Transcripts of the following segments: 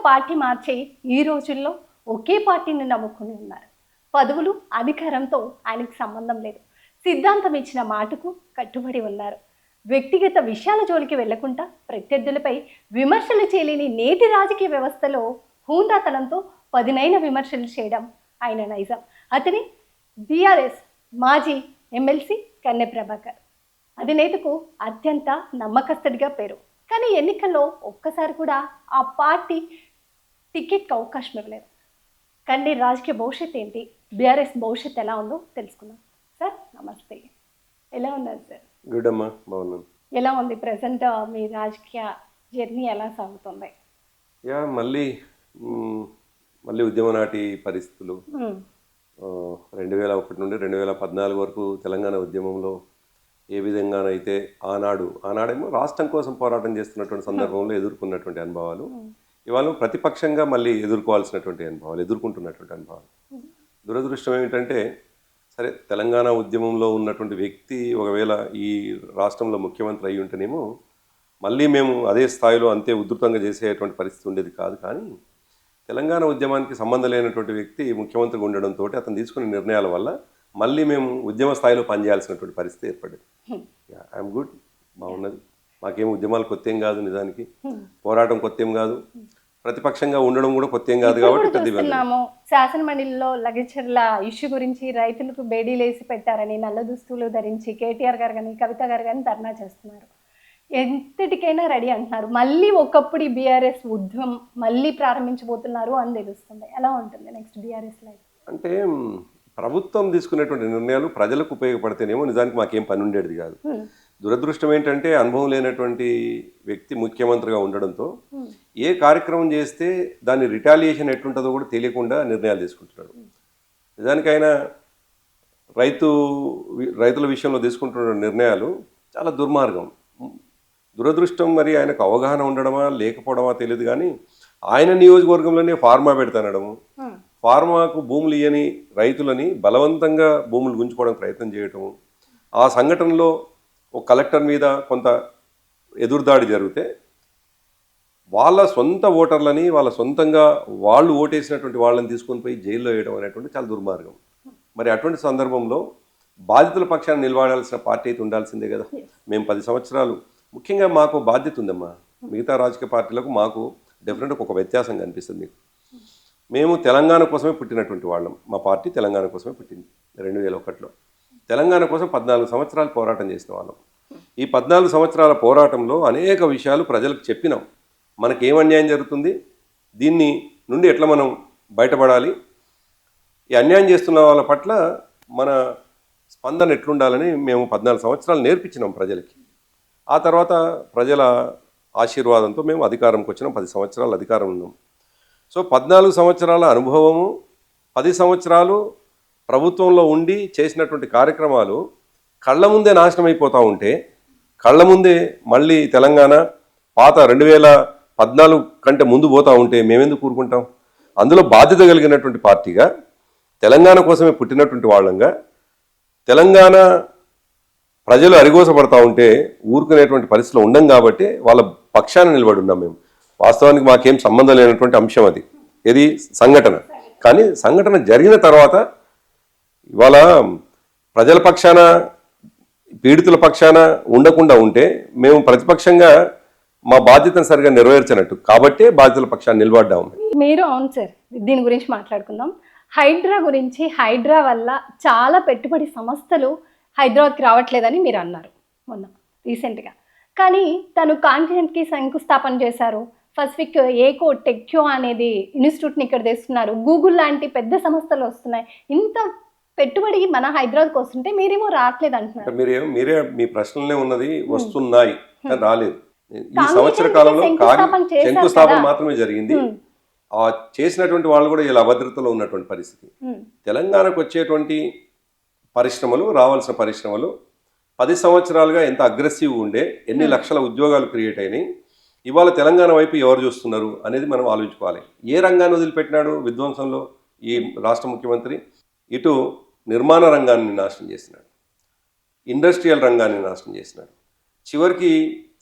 Party మార్చే ఈ రోజుల్లో ఒకే పార్టీని నమ్ముకుని ఉన్నారు. పదవులు అధికారంతో ఆయనకు సంబంధం లేదు. సిద్ధాంతం ఇచ్చిన మాటకు కట్టుబడి ఉన్నారు. వ్యక్తిగత విషయాల జోలికి వెళ్లకుండా ప్రత్యర్థులపై విమర్శలు చేయలేని నేటి రాజకీయ వ్యవస్థలో హూందాతనంతో పదునైన విమర్శలు చేయడం ఆయన నైజం. అతని బీఆర్ఎస్ మాజీ ఎమ్మెల్సీ కన్నె ప్రభాకర్ అధినేతకు అత్యంత నమ్మకస్తుడిగా పేరు. కానీ ఎన్నికల్లో ఒక్కసారి కూడా ఆ పార్టీ టికెట్కి అవకాశం ఇవ్వలేదు. కన్నె రాజకీయ భవిష్యత్ ఏంటి, బీఆర్ఎస్ భవిష్యత్ ఎలా ఉందో తెలుసుకుందాం. సార్ నమస్తే, ఎలా ఉన్నారు సార్? గుడ్ అమ్మా, బాగున్నాను. ఎలా ఉంది ప్రజెంట్ మీ రాజకీయ జర్నీ, ఎలా సాగుతుంది? మళ్ళీ ఉద్యమ నాటి పరిస్థితులు 2001 నుండి 2014 వరకు తెలంగాణ ఉద్యమంలో ఏ విధంగానైతే ఆనాడేమో రాష్ట్రం కోసం పోరాటం చేస్తున్నటువంటి సందర్భంలో ఎదుర్కొన్నటువంటి అనుభవాలు, ఇవాళ ప్రతిపక్షంగా మళ్ళీ ఎదుర్కోవాల్సినటువంటి అనుభవాలు, ఎదుర్కొంటున్నటువంటి అనుభవాలు. దురదృష్టం ఏమిటంటే, సరే తెలంగాణ ఉద్యమంలో ఉన్నటువంటి వ్యక్తి ఒకవేళ ఈ రాష్ట్రంలో ముఖ్యమంత్రి అయి ఉంటేనేమో మళ్ళీ మేము అదే స్థాయిలో అంతే ఉధృతంగా చేసేటువంటి పరిస్థితి ఉండేది కాదు. కానీ తెలంగాణ ఉద్యమానికి సంబంధం లేనటువంటి వ్యక్తి ముఖ్యమంత్రిగా ఉండడంతో అతను తీసుకునే నిర్ణయాల వల్ల మళ్ళీ మేము ఉద్యమ స్థాయిలో పనిచేయాల్సినటువంటి పరిస్థితి ఏర్పడింది. ఐఎమ్ గుడ్, బాగున్నది. మాకేం ఉద్యమాలు కొత్త ఏం కాదు, నిజానికి పోరాటం కొత్త ఏం కాదు, ప్రతిపక్షంగా ఉండడం కూడా కొత్త ఏం కాదు. కాబట్టి శాసన మండలిలో లగచర్ల ఇష్యూ గురించి రైతులకు బేడీలేసి పెట్టారని నల్ల దుస్తులు ధరించి కేటీఆర్ గారు కానీ కవిత గారు కానీ ధర్నా చేస్తున్నారు. ఎంతటికైనా రెడీ అంటున్నారు. మళ్ళీ ఒకప్పుడు ఈ బీఆర్ఎస్ ఉద్యమం మళ్ళీ ప్రారంభించబోతున్నారు అని తెలుస్తుంది. ఎలా ఉంటుంది నెక్స్ట్ బీఆర్ఎస్ లైఫ్? అంటే ప్రభుత్వం తీసుకునేటువంటి నిర్ణయాలు ప్రజలకు ఉపయోగపడితేనేమో నిజానికి మాకేం పని ఉండేది కాదు. దురదృష్టం ఏంటంటే, అనుభవం లేనటువంటి వ్యక్తి ముఖ్యమంత్రిగా ఉండడంతో ఏ కార్యక్రమం చేస్తే దాని రిటాలియేషన్ ఎట్లుంటుందో కూడా తెలియకుండా నిర్ణయాలు తీసుకుంటున్నాడు. నిజానికి ఆయన రైతుల విషయంలో తీసుకుంటున్న నిర్ణయాలు చాలా దుర్మార్గం. దురదృష్టం, మరి ఆయనకు అవగాహన ఉండడమా లేకపోవడమా తెలియదు. కానీ ఆయన నియోజకవర్గంలోనే ఫార్మా పెడతానడము, ఫార్మాకు భూములు ఇయ్యని రైతులని బలవంతంగా భూములు గుంజుకోవడానికి ప్రయత్నం చేయటము, ఆ సంఘటనలో ఒక కలెక్టర్ మీద కొంత ఎదురుదాడి జరిగితే వాళ్ళ సొంత ఓటర్లని వాళ్ళ సొంతంగా వాళ్ళు ఓటేసినటువంటి వాళ్ళని తీసుకొని పోయి జైల్లో వేయడం అనేటువంటి చాలా దుర్మార్గం. మరి అటువంటి సందర్భంలో బాధితుల పక్షాన్ని నిలబడాల్సిన పార్టీ అయితే ఉండాల్సిందే కదా. మేము 10 సంవత్సరాలు, ముఖ్యంగా మాకు బాధ్యత ఉందమ్మా. మిగతా రాజకీయ పార్టీలకు మాకు డెఫినెట్గా ఒక వ్యత్యాసం కనిపిస్తుంది. మేము తెలంగాణ కోసమే పుట్టినటువంటి వాళ్ళం. మా పార్టీ తెలంగాణ కోసమే పుట్టింది 2001లో. తెలంగాణ కోసం 14 సంవత్సరాలు పోరాటం చేసిన వాళ్ళం. ఈ 14 సంవత్సరాల పోరాటంలో అనేక విషయాలు ప్రజలకు చెప్పినాం. మనకేం అన్యాయం జరుగుతుంది, దీన్ని నుండి ఎట్లా మనం బయటపడాలి, ఈ అన్యాయం చేస్తున్న వాళ్ళ పట్ల మన స్పందన ఎట్లుండాలని మేము 14 సంవత్సరాలు నేర్పించినాం ప్రజలకి. ఆ తర్వాత ప్రజల ఆశీర్వాదంతో మేము అధికారంకి వచ్చినాం. 10 సంవత్సరాలు అధికారం ఉన్నాం. సో 14 సంవత్సరాల అనుభవము, 10 సంవత్సరాలు ప్రభుత్వంలో ఉండి చేసినటువంటి కార్యక్రమాలు కళ్ళ ముందే నాశనం అయిపోతూ ఉంటే, కళ్ళ ముందే మళ్ళీ తెలంగాణ పాత 2014 కంటే ముందు పోతూ ఉంటే మేమెందుకు కూరుకుంటాం? అందులో బాధ్యత కలిగినటువంటి పార్టీగా, తెలంగాణ కోసమే పుట్టినటువంటి వాళ్ళంగా, తెలంగాణ ప్రజలు అరిగోసపడతా ఉంటే ఊరుకునేటువంటి పరిస్థితిలో ఉండం కాబట్టి వాళ్ళ పక్షాన నిలబడి ఉన్నాం మేము. వాస్తవానికి మాకేం సంబంధం లేనటువంటి అంశం అది, ఇది సంఘటన. కానీ సంఘటన జరిగిన తర్వాత ఇవాళ ప్రజల పక్షాన, పీడితుల పక్షాన ఉండకుండా ఉంటే మేము ప్రతిపక్షంగా మా బాధ్యతను సరిగా నెరవేర్చినట్టు, కాబట్టే బాధ్యతల పక్షాన్ని నిలబడ్డాము. మీరు అవును సార్, దీని గురించి మాట్లాడుకుందాం. హైడ్రా గురించి, హైడ్రా వల్ల చాలా పెట్టుబడి సంస్థలు హైదరాబాద్కి రావట్లేదని మీరు అన్నారు మొన్న రీసెంట్గా. కానీ తను కాంటినెంట్కి శంకుస్థాపన చేశారు. పసిఫిక్ ఏకో టెక్యో అనేది ఇన్స్టిట్యూట్ని ఇక్కడ తెస్తున్నారు. గూగుల్ లాంటి పెద్ద సంస్థలు వస్తున్నాయి. ఇంత పెట్టుబడి మన హైదరాబాద్కి వస్తుంటే మీరేమో రావట్లేదు అంటున్నారు. మీరే మీ ప్రశ్నలనే ఉన్నది, వస్తున్నాయి కానీ రాలేదు. ఈ సంవత్సర కాలంలో శంకుస్థాపన మాత్రమే జరిగింది. ఆ చేసినటువంటి వాళ్ళు కూడా ఇలా అభద్రతలో ఉన్నటువంటి పరిస్థితి. తెలంగాణకు వచ్చేటువంటి పరిశ్రమలు, రావాల్సిన పరిశ్రమలు 10 సంవత్సరాలుగా ఎంత అగ్రెసివ్ ఉండే, ఎన్ని లక్షల ఉద్యోగాలు క్రియేట్ అయినాయి, ఇవాళ తెలంగాణ వైపు ఎవరు చూస్తున్నారు అనేది మనం ఆలోచించుకోవాలి. ఏ రంగాన్ని వదిలిపెట్టినాడు విధ్వంసంలో ఈ రాష్ట్ర ముఖ్యమంత్రి? ఇటు నిర్మాణ రంగాన్ని నాశనం చేసినాడు, ఇండస్ట్రియల్ రంగాన్ని నాశనం చేసినాడు, చివరికి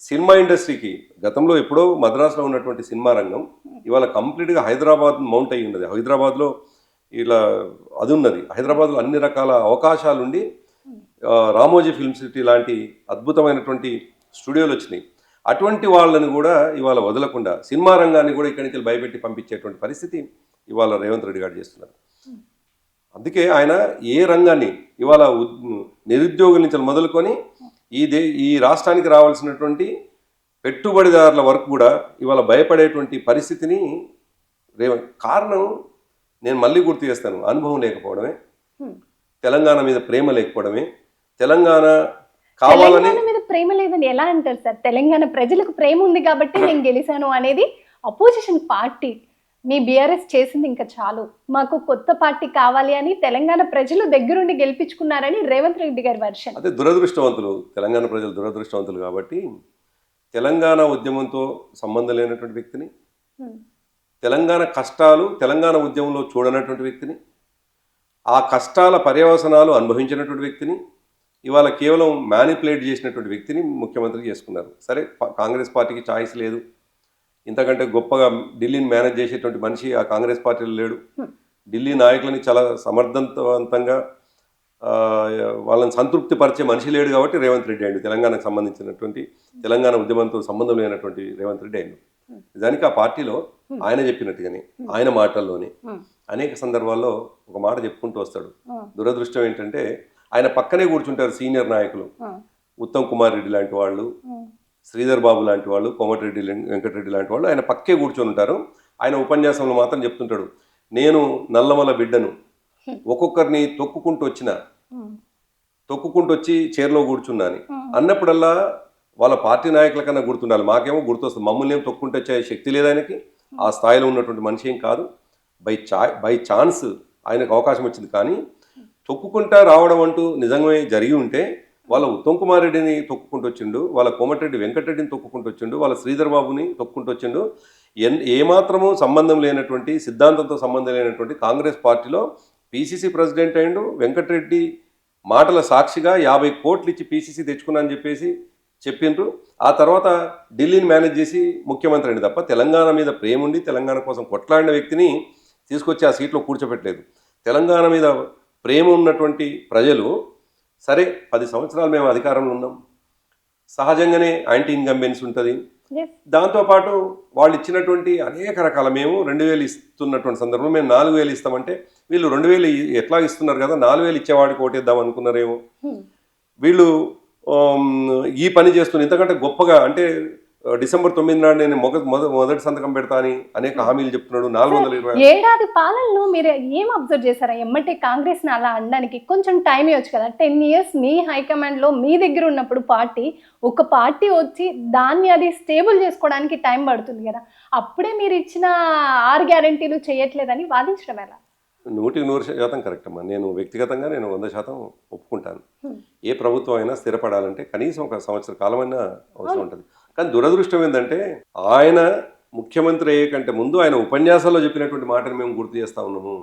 సినిమా ఇండస్ట్రీకి గతంలో ఎప్పుడో మద్రాసులో ఉన్నటువంటి సినిమా రంగం ఇవాళ కంప్లీట్గా హైదరాబాద్ మౌంట్ అయ్యి ఉన్నది. హైదరాబాద్లో ఇలా అది ఉన్నది. హైదరాబాద్లో అన్ని రకాల అవకాశాలుండి రామోజీ ఫిల్మ్ సిటీ లాంటి అద్భుతమైనటువంటి స్టూడియోలు వచ్చినాయి. అటువంటి వాళ్ళని కూడా ఇవాళ వదలకుండా సినిమా రంగాన్ని కూడా ఇక్కడి నుంచి భయపెట్టి పంపించేటువంటి పరిస్థితి ఇవాళ రేవంత్ రెడ్డి గారు చేస్తున్నారు. అందుకే ఆయన ఏ రంగాన్ని ఇవాళ నిరుద్యోగుల నుంచి మొదలుకొని ఈ రాష్ట్రానికి రావాల్సినటువంటి పెట్టుబడిదారుల వరకు కూడా ఇవాళ భయపడేటువంటి పరిస్థితిని కారణం నేను మళ్ళీ గుర్తు చేస్తాను, అనుభవం లేకపోవడమే, తెలంగాణ మీద ప్రేమ లేకపోవడమే. తెలంగాణ కావాలని మీద ప్రేమ లేదని ఎలా అంటారు సార్? తెలంగాణ ప్రజలకు ప్రేమ ఉంది కాబట్టి నేను గెలిచాను అనేది అపోజిషన్ పార్టీ. మీ బీఆర్ఎస్ చేసింది ఇంకా చాలు, మాకు కొత్త పార్టీ కావాలి అని తెలంగాణ ప్రజలు దగ్గరుండి గెలిపించుకున్నారని రేవంత్ రెడ్డి గారి వర్షన్. అదే దురదృష్టవంతులు, తెలంగాణ ప్రజలు దురదృష్టవంతులు కాబట్టి తెలంగాణ ఉద్యమంతో సంబంధం లేనటువంటి వ్యక్తిని, తెలంగాణ కష్టాలు తెలంగాణ ఉద్యమంలో చూడనటువంటి వ్యక్తిని, ఆ కష్టాల పర్యవసనాలు అనుభవించినటువంటి వ్యక్తిని ఇవాళ కేవలం మ్యానిపులేట్ చేసినటువంటి వ్యక్తిని ముఖ్యమంత్రి చేసుకున్నారు. సరే, కాంగ్రెస్ పార్టీకి ఛాయిస్ లేదు, ఇంతకంటే గొప్పగా ఢిల్లీని మేనేజ్ చేసేటువంటి మనిషి ఆ కాంగ్రెస్ పార్టీలో లేడు. ఢిల్లీ నాయకులని చాలా సమర్థవంతంగా వాళ్ళని సంతృప్తి పరిచే మనిషి లేడు కాబట్టి రేవంత్ రెడ్డి అయ్యిండు. తెలంగాణకు సంబంధించినటువంటి తెలంగాణ ఉద్యమంతో సంబంధం లేనటువంటి రేవంత్ రెడ్డి అయ్యిండు. నిజానికి ఆ పార్టీలో ఆయన చెప్పినట్టుగానే ఆయన మాటల్లోనే అనేక సందర్భాల్లో ఒక మాట చెప్పుకుంటూ వస్తాడు. దురదృష్టం ఏంటంటే ఆయన పక్కనే కూర్చుంటారు సీనియర్ నాయకులు, ఉత్తమ్ కుమార్ రెడ్డి లాంటి వాళ్ళు, శ్రీధర్ బాబు లాంటి వాళ్ళు, కోమటిరెడ్డి వెంకటరెడ్డి లాంటి వాళ్ళు ఆయన పక్కే కూర్చొని ఉంటారు. ఆయన ఉపన్యాసంలో మాత్రం చెప్తుంటాడు, నేను నల్లమల బిడ్డను, ఒక్కొక్కరిని తొక్కుకుంటూ వచ్చి చైర్లో కూర్చున్నాను అన్నప్పుడల్లా వాళ్ళ పార్టీ నాయకుల కన్నా గుర్తుండాలి. మాకేమో గుర్తొస్తుంది, మమ్మల్ని ఏం తొక్కుంటూ వచ్చే శక్తి లేదు ఆయనకి, ఆ స్థాయిలో ఉన్నటువంటి మనిషి ఏం కాదు. బై ఛాన్స్ ఆయనకు అవకాశం వచ్చింది. కానీ తొక్కుకుంటా రావడం అంటూ నిజంగా జరిగి ఉంటే వాళ్ళ ఉత్తమ్ కుమార్ రెడ్డిని తొక్కుకుంటూ వచ్చిండు, వాళ్ళ కోమటిరెడ్డి వెంకటరెడ్డిని తొక్కుకుంటూ వచ్చిండు, వాళ్ళ శ్రీధర్ బాబుని తొక్కుకుంటూ వచ్చిండు. ఏమాత్రము సంబంధం లేనటువంటి, సిద్ధాంతంతో సంబంధం లేనటువంటి కాంగ్రెస్ పార్టీలో పిసిసి ప్రెసిడెంట్ అయిండు. వెంకటరెడ్డి మాటల సాక్షిగా 50 కోట్లు ఇచ్చి పిసిసి తెచ్చుకున్నా అని చెప్పేసి చెప్పిండ్రు. ఆ తర్వాత ఢిల్లీని మేనేజ్ చేసి ముఖ్యమంత్రి అయింది తప్ప తెలంగాణ మీద ప్రేమ ఉండి తెలంగాణ కోసం కొట్లాడిన వ్యక్తిని తీసుకొచ్చి ఆ సీట్లో కూర్చోపెట్టలేదు. తెలంగాణ మీద ప్రేమ ఉన్నటువంటి ప్రజలు సరే 10 సంవత్సరాలు మేము అధికారంలో ఉన్నాం, సహజంగానే యాంటీ ఇన్కంబెన్స్ ఉంటుంది. దాంతోపాటు వాళ్ళు ఇచ్చినటువంటి అనేక రకాల, మేము 2000 ఇస్తున్నటువంటి సందర్భంలో మేము 4000 ఇస్తామంటే వీళ్ళు 2000 ఎట్లా ఇస్తున్నారు కదా, 4000 ఇచ్చేవాడికి ఓటేద్దాం అనుకున్నారేమో. వీళ్ళు ఈ పని చేస్తున్నారు ఇంతకంటే గొప్పగా, అంటే డిసెంబర్ 9 నాడు నేను మొదటి సంతకం పెడతా అని అనేక హామీలు చెప్తున్నాడు. 420 ఏడాది పాలనలో మీరు ఏం అబ్జర్వ్ చేశారా? ఎమ్మటే కాంగ్రెస్ ని అలా అనడానికి కొంచెం టైం ఇవ్వచ్చు కదా. 10 years మీ హైకమాండ్ లో మీ దగ్గర ఉన్నప్పుడు ఒక పార్టీ వచ్చి దాన్ని అది స్టేబుల్ చేసుకోవడానికి టైం పడుతుంది కదా. అప్పుడే మీరు ఇచ్చిన 6 గ్యారెంటీలు చేయట్లేదని వాదించడం ఎలా? 100% కరెక్ట్ అమ్మా. నేను వ్యక్తిగతంగా 100% ఒప్పుకుంటాను. ఏ ప్రభుత్వం అయినా స్థిరపడాలంటే కనీసం 1 సంవత్సర కాలమైనా అవసరం ఉంటుంది. కానీ దురదృష్టం ఏంటంటే ఆయన ముఖ్యమంత్రి అయ్యే కంటే ముందు ఆయన ఉపన్యాసాల్లో చెప్పినటువంటి మాటను మేము గుర్తు చేస్తా ఉన్నాము.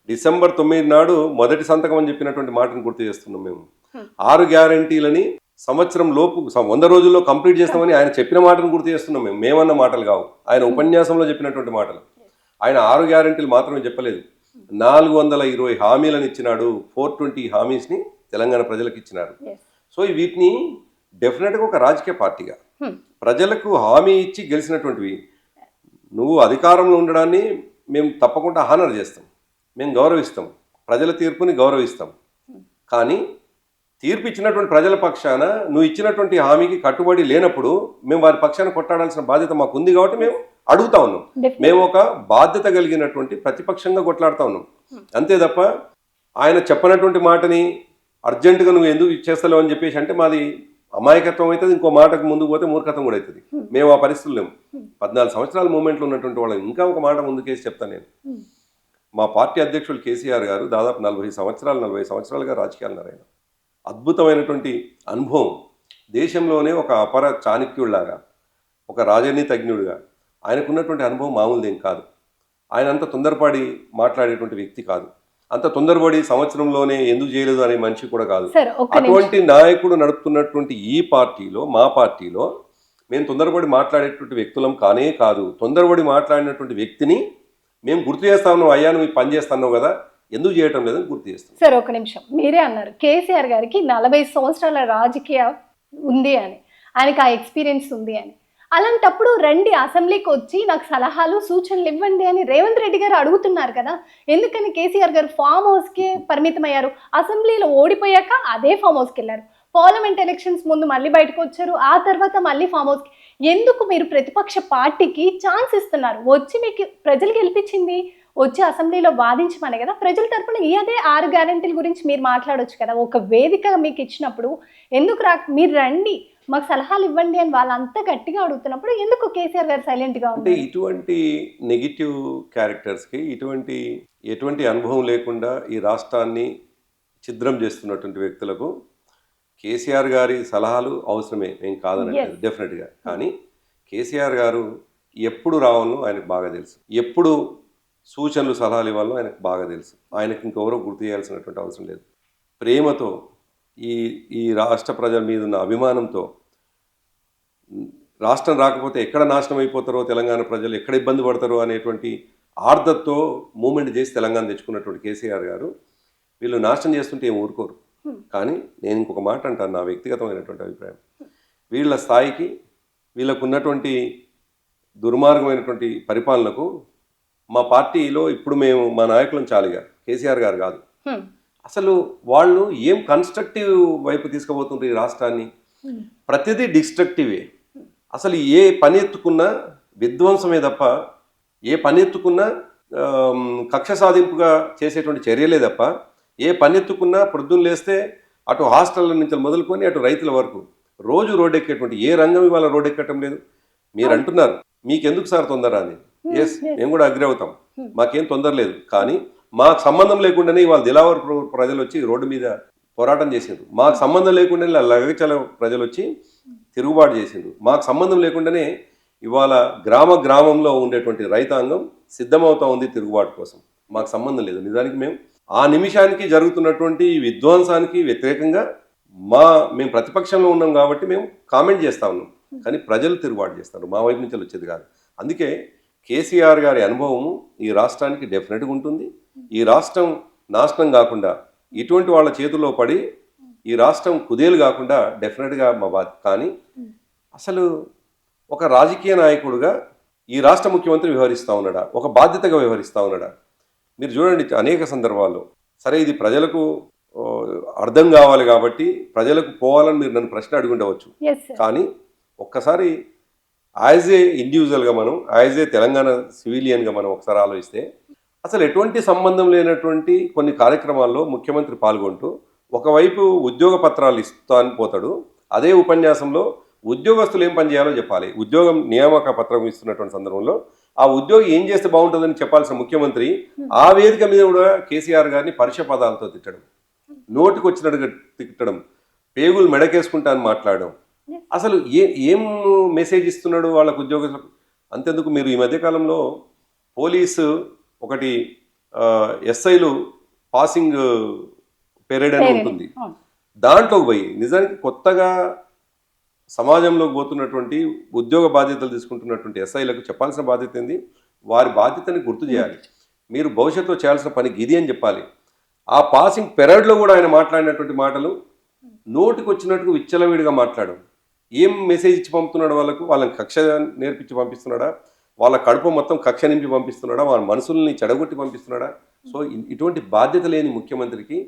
డిసెంబర్ 9 నాడు మొదటి సంతకం అని చెప్పినటువంటి మాటను గుర్తు చేస్తున్నాం. మేము 6 గ్యారెంటీలని సంవత్సరం లోపు 100 రోజుల్లో కంప్లీట్ చేస్తామని ఆయన చెప్పిన మాటను గుర్తు చేస్తున్నాం. మేమన్న మాటలు కావు, ఆయన ఉపన్యాసంలో చెప్పినటువంటి మాటలు. ఆయన 6 గ్యారెంటీలు మాత్రమే చెప్పలేదు, 420 హామీలను ఇచ్చినాడు. 420 హామీస్ని తెలంగాణ ప్రజలకు ఇచ్చినారు. సో వీటిని డెఫినెట్గా ఒక రాజకీయ పార్టీగా ప్రజలకు హామీ ఇచ్చి గెలిచినటువంటివి. నువ్వు అధికారంలో ఉండడాన్ని మేము తప్పకుండా హానర్ చేస్తాం, మేము గౌరవిస్తాం, ప్రజల తీర్పుని గౌరవిస్తాం. కానీ తీర్పు ఇచ్చినటువంటి ప్రజల పక్షాన నువ్వు ఇచ్చినటువంటి హామీకి కట్టుబడి లేనప్పుడు మేము వారి పక్షాన కొట్లాడాల్సిన బాధ్యత మాకు ఉంది కాబట్టి మేము అడుగుతా ఉన్నాం. మేము ఒక బాధ్యత కలిగినటువంటి ప్రతిపక్షంగా కొట్లాడుతూ ఉన్నాం. అంతే తప్ప ఆయన చెప్పనటువంటి మాటని అర్జెంటుగా నువ్వు ఎందుకు ఇచ్చేస్తలేవు అని చెప్పేసి అంటే మాది అమాయకత్వం అవుతుంది, ఇంకో మాటకు ముందుకు పోతే మూర్ఖత్వం కూడా అవుతుంది. మేము ఆ పరిస్థితులు లేము. 14 సంవత్సరాల మూమెంట్లో ఉన్నటువంటి వాళ్ళని ఇంకా ఒక మాట ముందుకేసి చెప్తాను నేను. మా పార్టీ అధ్యక్షులు కేసీఆర్ గారు దాదాపు 40 సంవత్సరాలుగా రాజకీయాలు ఆయన అద్భుతమైనటువంటి అనుభవం. దేశంలోనే ఒక అపర చాణక్యుడిలాగా, ఒక రాజనీతిజ్ఞుడిగా ఆయనకున్నటువంటి అనుభవం మామూలుదేం కాదు. ఆయన అంత తొందరపడి మాట్లాడేటువంటి వ్యక్తి కాదు. అంత తొందరపడి సంవత్సరంలోనే ఎందుకు చేయలేదు అనే మనిషి కూడా కాదు. అటువంటి నాయకుడు నడుపుతున్నటువంటి ఈ పార్టీలో, మా పార్టీలో మేము తొందరపడి మాట్లాడేటువంటి వ్యక్తులం కానే కాదు. తొందరపడి మాట్లాడినటువంటి వ్యక్తిని మేము గుర్తు చేస్తా ఉన్నాం, అయ్యా నువ్వు ఈ పని చేస్తున్నావు కదా, ఎందుకు చేయటం లేదని గుర్తు చేస్తాం. సరే ఒక నిమిషం, మీరే అన్నారు కేసీఆర్ గారికి 40 సంవత్సరాల రాజకీయ ఉంది అని, ఆయనకి ఆ ఎక్స్పీరియన్స్ ఉంది అని. అలాంటప్పుడు రండి అసెంబ్లీకి వచ్చి నాకు సలహాలు సూచనలు ఇవ్వండి అని రేవంత్ రెడ్డి గారు అడుగుతున్నారు కదా. ఎందుకని కేసీఆర్ గారు ఫామ్ హౌస్కే పరిమితం అయ్యారు? అసెంబ్లీలో ఓడిపోయాక అదే ఫామ్ హౌస్కి వెళ్ళారు, పార్లమెంట్ ఎలక్షన్స్ ముందు మళ్ళీ బయటకు వచ్చారు, ఆ తర్వాత మళ్ళీ ఫామ్ హౌస్కి. ఎందుకు మీరు ప్రతిపక్ష పార్టీకి ఛాన్స్ ఇస్తున్నారు? వచ్చి మీకు ప్రజలు గెలిపించింది వచ్చి అసెంబ్లీలో వాదించమనే కదా. ప్రజల తరపున అదే 6 గ్యారెంటీల గురించి మీరు మాట్లాడొచ్చు కదా. ఒక వేదిక మీకు ఇచ్చినప్పుడు ఎందుకు మీరు రండి మాకు సలహాలు ఇవ్వండి అని వాళ్ళంతా గట్టిగా అడుగుతున్నప్పుడు ఎందుకు కేసీఆర్ గారు సైలెంట్గా అంటే ఉన్నారు? ఇటువంటి నెగిటివ్ క్యారెక్టర్స్కి ఎటువంటి అనుభవం లేకుండా ఈ రాష్ట్రాన్ని ఛిద్రం చేస్తున్నటువంటి వ్యక్తులకు కేసీఆర్ గారి సలహాలు అవసరమే, ఏం కాదనట్లేదు, డెఫినెట్గా. కానీ కేసీఆర్ గారు ఎప్పుడు రావాలో ఆయనకు బాగా తెలుసు, ఎప్పుడు సూచనలు సలహాలు ఇవ్వాలో ఆయనకు బాగా తెలుసు. ఆయనకు ఇంకెవరో గుర్తు చేయాల్సినటువంటి అవసరం లేదు. ప్రేమతో ఈ రాష్ట్ర ప్రజల మీద ఉన్న అభిమానంతో, రాష్ట్రం రాకపోతే ఎక్కడ నాశనం అయిపోతారో తెలంగాణ ప్రజలు, ఎక్కడ ఇబ్బంది పడతారో అనేటువంటి ఆర్దతో మూమెంట్ చేసి తెలంగాణ తెచ్చుకున్నటువంటి కేసీఆర్ గారు వీళ్ళు నాశనం చేస్తుంటే ఏం ఊరుకోరు. కానీ నేను ఇంకొక మాట అంటాను, నా వ్యక్తిగతమైనటువంటి అభిప్రాయం, వీళ్ళ స్థాయికి వీళ్ళకు ఉన్నటువంటి దుర్మార్గమైనటువంటి పరిపాలనకు మా పార్టీలో ఇప్పుడు మేము మా నాయకులను చాలుగా, కేసీఆర్ గారు కాదు, అసలు వాళ్ళు ఏం కన్స్ట్రక్టివ్ వైపు తీసుకుపోతుంటారు ఈ రాష్ట్రాన్ని. ప్రతిదీ డిస్ట్రక్టివే. అసలు ఏ పని ఎత్తుకున్నా విధ్వంసమే తప్ప, ఏ పని ఎత్తుకున్నా కక్ష సాధింపుగా చేసేటువంటి చర్యలే తప్ప, ఏ పని ఎత్తుకున్నా ప్రొద్దున లేస్తే అటు హాస్టళ్ళ నుంచి మొదలుకొని అటు రైతుల వరకు రోజు రోడ్డెక్కేటువంటి ఏ రంగం ఇవాళ రోడ్డెక్కటం లేదు. మీరు అంటున్నారు మీకెందుకు సార్ తొందర అని. ఎస్, మేము కూడా అగ్రి అవుతాం, మాకేం తొందర లేదు. కానీ మాకు సంబంధం లేకుండానే ఇవాళ దిలావర్ ప్రజలు వచ్చి రోడ్డు మీద పోరాటం చేసిండ్రు. మాకు సంబంధం లేకుండానే లగచల ప్రజలు వచ్చి తిరుగుబాటు చేసిండ్రు. మాకు సంబంధం లేకుండానే ఇవాళ గ్రామంలో ఉండేటువంటి రైతాంగం సిద్ధమవుతా ఉంది తిరుగుబాటు కోసం. మాకు సంబంధం లేదు. నిజానికి మేము ఆ నిమిషానికి జరుగుతున్నటువంటి విధ్వంసానికి వ్యతిరేకంగా మేము ప్రతిపక్షంలో ఉన్నాం కాబట్టి మేము కామెంట్ చేస్తా ఉన్నాం. కానీ ప్రజలు తిరుగుబాటు చేస్తారు, మా వైపు నుంచి వచ్చేది కాదు. అందుకే కేసీఆర్ గారి అనుభవము ఈ రాష్ట్రానికి డెఫినెట్గా ఉంటుంది. ఈ రాష్ట్రం నాశనం కాకుండా, ఇటువంటి వాళ్ళ చేతుల్లో పడి ఈ రాష్ట్రం కుదేలు కాకుండా డెఫినెట్గా మా బాధ్యత. కానీ అసలు ఒక రాజకీయ నాయకుడుగా ఈ రాష్ట్ర ముఖ్యమంత్రి వ్యవహరిస్తూ ఉన్నాడా, ఒక బాధ్యతగా వ్యవహరిస్తూ ఉన్నాడా? మీరు చూడండి, అనేక సందర్భాల్లో సరే ఇది ప్రజలకు అర్థం కావాలి కాబట్టి ప్రజలకు పోవాలని మీరు నన్ను ప్రశ్న అడుగుండవచ్చు. కానీ ఒక్కసారి యాజ్ ఏ ఇండివిజువల్గా మనం, యాజ్ ఏ తెలంగాణ సివిలియన్గా మనం ఒకసారి ఆలోచిస్తే, అసలు ఎటువంటి సంబంధం లేనటువంటి కొన్ని కార్యక్రమాల్లో ముఖ్యమంత్రి పాల్గొంటూ ఒకవైపు ఉద్యోగ పత్రాలు ఇస్తా అని పోతాడు, అదే ఉపన్యాసంలో ఉద్యోగస్తులు ఏం పని చేయాలో చెప్పాలి. ఉద్యోగం నియామక పత్రం ఇస్తున్నటువంటి సందర్భంలో ఆ ఉద్యోగి ఏం చేస్తే బాగుంటుందని చెప్పాల్సిన ముఖ్యమంత్రి ఆ వేదిక మీద కూడా కేసీఆర్ గారిని పరుష పదాలతో తిట్టడం, నోటికి వచ్చినట్టుగా తిట్టడం, పేగులు మెడకేసుకుంటా అని మాట్లాడడం, అసలు ఏం మెసేజ్ ఇస్తున్నాడు వాళ్ళకు ఉద్యోగస్తులకు? అంతెందుకు, మీరు ఈ మధ్యకాలంలో పోలీసు ఒకటి ఎస్ఐలు పాసింగ్ పెరేడ్ అని ఉంటుంది, దాంట్లోకి పోయి నిజానికి కొత్తగా సమాజంలోకి పోతున్నటువంటి ఉద్యోగ బాధ్యతలు తీసుకుంటున్నటువంటి ఎస్ఐలకు చెప్పాల్సిన బాధ్యత ఏంది? వారి బాధ్యతని గుర్తు చేయాలి. మీరు భవిష్యత్తులో చేయాల్సిన పని గిది అని చెప్పాలి. ఆ పాసింగ్ పెరేడ్లో కూడా ఆయన మాట్లాడినటువంటి మాటలు నోటికి వచ్చినట్టుగా విచ్చలవిడిగా మాట్లాడడం. ఏం మెసేజ్ ఇచ్చి పంపుతున్నాడు వాళ్ళకు? వాళ్ళని కక్ష నేర్పించి పంపిస్తున్నాడా? వాళ్ళ కడుపు మొత్తం కక్ష నింపి పంపిస్తున్నాడా? వాళ్ళ మనసుల్ని చెడగొట్టి పంపిస్తున్నాడా? సో ఇటువంటి బాధ్యత లేని ముఖ్యమంత్రికి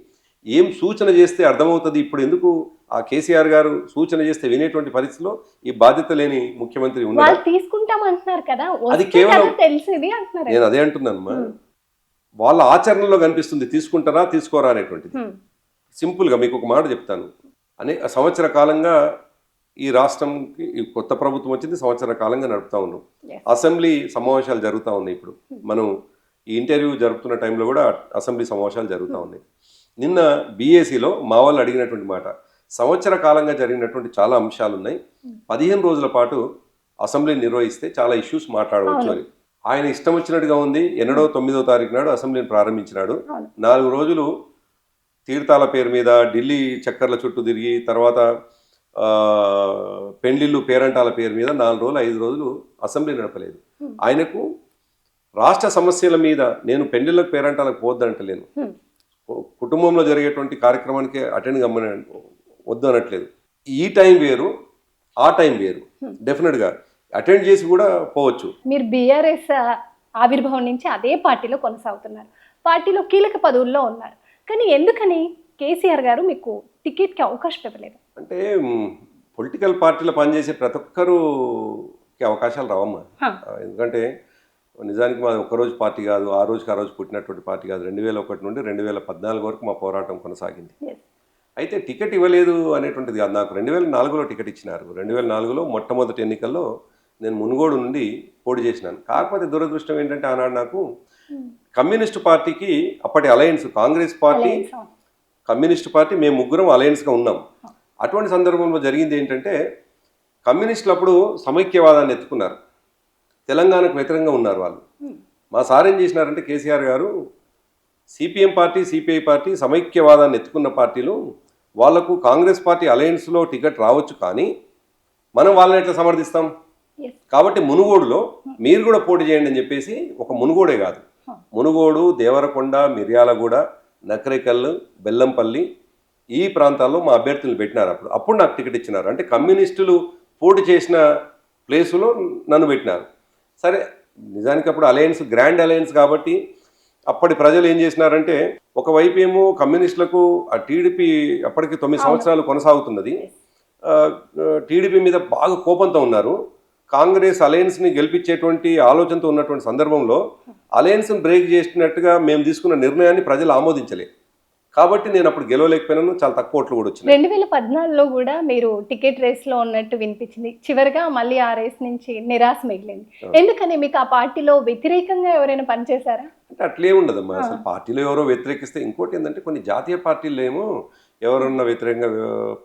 ఏం సూచన చేస్తే అర్థమవుతుంది? ఇప్పుడు ఎందుకు ఆ కేసీఆర్ గారు సూచన చేస్తే వినేటువంటి పరిస్థితిలో ఈ బాధ్యత లేని ముఖ్యమంత్రి ఉన్నారు? తీసుకుంటామంటున్నారు కదా, అది కేవలం తెలిసింది అంటున్నారు. నేను అదే అంటున్నానమ్మా, వాళ్ళ ఆచరణలో కనిపిస్తుంది తీసుకుంటారా తీసుకోరా అనేటువంటిది. సింపుల్గా మీకు ఒక మాట చెప్తాను. సంవత్సర కాలంగా ఈ రాష్ట్రంకి కొత్త ప్రభుత్వం వచ్చింది, సంవత్సర కాలంగా నడుపుతా ఉన్నాం. అసెంబ్లీ సమావేశాలు జరుగుతూ ఉన్నాయి. ఇప్పుడు మనం ఈ ఇంటర్వ్యూ జరుపుతున్న టైంలో కూడా అసెంబ్లీ సమావేశాలు జరుగుతూ ఉన్నాయి. నిన్న బీఏసీలో మా వాళ్ళు అడిగినటువంటి మాట, సంవత్సర కాలంగా జరిగినటువంటి చాలా అంశాలు ఉన్నాయి, 15 రోజుల పాటు అసెంబ్లీ నిర్వహిస్తే చాలా ఇష్యూస్ మాట్లాడవచ్చు అని. ఆయన ఇష్టం వచ్చినట్టుగా ఉంది. ఎన్నడో 9వ తారీఖు నాడు అసెంబ్లీని ప్రారంభించినాడు. 4 రోజులు తీర్థాల పేరు మీద ఢిల్లీ చక్కర్ల చుట్టూ తిరిగి, తర్వాత పెండ్లిళ్ళు పేరంటాల పేరు మీద 4 రోజులు 5 రోజులు అసెంబ్లీ నడపలేదు. ఆయనకు రాష్ట్ర సమస్యల మీద నేను పెండ్లిళ్ళకు పేరంటాలకు పోద్దంటలేను, కుటుంబంలో జరిగేటువంటి కార్యక్రమానికి అటెండ్ కమ్మని వద్దు అనట్లేదు. ఈ టైం వేరు, ఆ టైం వేరు. డెఫినెట్గా అటెండ్ చేసి కూడా పోవచ్చు. మీరు బీఆర్ఎస్ ఆవిర్భావం నుంచి అదే పార్టీలో కొనసాగుతున్నారు, పార్టీలో కీలక పదవుల్లో ఉన్నారు. కానీ ఎందుకని కేసీఆర్ గారు మీకు టికెట్కి అవకాశం ఇవ్వలేదు? అంటే పొలిటికల్ పార్టీలో పనిచేసే ప్రతి ఒక్కరికి అవకాశాలు రావమ్మా. ఎందుకంటే నిజానికి మాది ఒక్కరోజు పార్టీ కాదు, ఆ రోజుకి ఆ రోజు పుట్టినటువంటి పార్టీ కాదు. 2001 నుండి 2014 వరకు మా పోరాటం కొనసాగింది. అయితే టికెట్ ఇవ్వలేదు అనేటువంటిది కాదు. నాకు 2004లో టికెట్ ఇచ్చినారు. 2004లో మొట్టమొదటి ఎన్నికల్లో నేను మునుగోడు నుండి పోటీ చేసినాను. కాకపోతే దురదృష్టం ఏంటంటే ఆనాడు నాకు కమ్యూనిస్టు పార్టీకి అప్పటి alliance, Congress party, communist party, మేము ముగ్గురం అలయన్స్గా ఉన్నాం. అటువంటి సందర్భంలో జరిగింది ఏంటంటే కమ్యూనిస్టులు అప్పుడు సమైక్యవాదాన్ని ఎత్తుకున్నారు, తెలంగాణకు వ్యతిరేకంగా ఉన్నారు వాళ్ళు. మా సార్ ఏం చేసినారంటే కేసీఆర్ గారు, సిపిఎం పార్టీ, సిపిఐ పార్టీ సమైక్యవాదాన్ని ఎత్తుకున్న పార్టీలు, వాళ్లకు కాంగ్రెస్ పార్టీ అలయన్స్లో టికెట్ రావచ్చు, కానీ మనం వాళ్ళని ఎట్లా సమర్థిస్తాం, కాబట్టి మునుగోడులో మీరు కూడా పోటీ చేయండి అని చెప్పేసి, ఒక మునుగోడే కాదు, మునుగోడు, దేవరకొండ, మిర్యాలగూడ, నకరేకల్, బెల్లంపల్లి ఈ ప్రాంతాల్లో మా అభ్యర్థులను పెట్టినారు. అప్పుడు నాకు టికెట్ ఇచ్చినారు. అంటే కమ్యూనిస్టులు పోటీ చేసిన ప్లేసులో నన్ను పెట్టినారు. సరే, నిజానికి అప్పుడు అలయన్స్, గ్రాండ్ అలయన్స్ కాబట్టి అప్పటి ప్రజలు ఏం చేసినారంటే, ఒకవైపు ఏమో కమ్యూనిస్టులకు ఆ టీడీపీ అప్పటికి 9 సంవత్సరాలు కొనసాగుతున్నది, టీడీపీ మీద బాగా కోపంతో ఉన్నారు. కాంగ్రెస్ అలయన్స్ని గెలిపించేటువంటి ఆలోచనతో ఉన్నటువంటి సందర్భంలో అలయన్స్ని బ్రేక్ చేసినట్టుగా మేము తీసుకున్న నిర్ణయాన్ని ప్రజలు ఆమోదించలేదు. కాబట్టి నేను అప్పుడు గెలవలేకపోయినాను, చాలా తక్కువ ఓట్లు కూడా వచ్చినాయి. 2014లో కూడా మీరు టికెట్ రేస్లో ఉన్నట్టు వినిపించింది. చివరిగా మళ్ళీ ఆ రేస్ నుంచి నిరాశ మిగిలింది. ఎందుకని మీకు ఆ పార్టీలో వ్యతిరేకంగా ఎవరైనా పనిచేశారా? అంటే అట్లే ఉండదమ్మా. అసలు పార్టీలో ఎవరో వ్యతిరేకిస్తే, ఇంకోటి ఏంటంటే కొన్ని జాతీయ పార్టీలు ఏమో ఎవరన్నా వ్యతిరేకంగా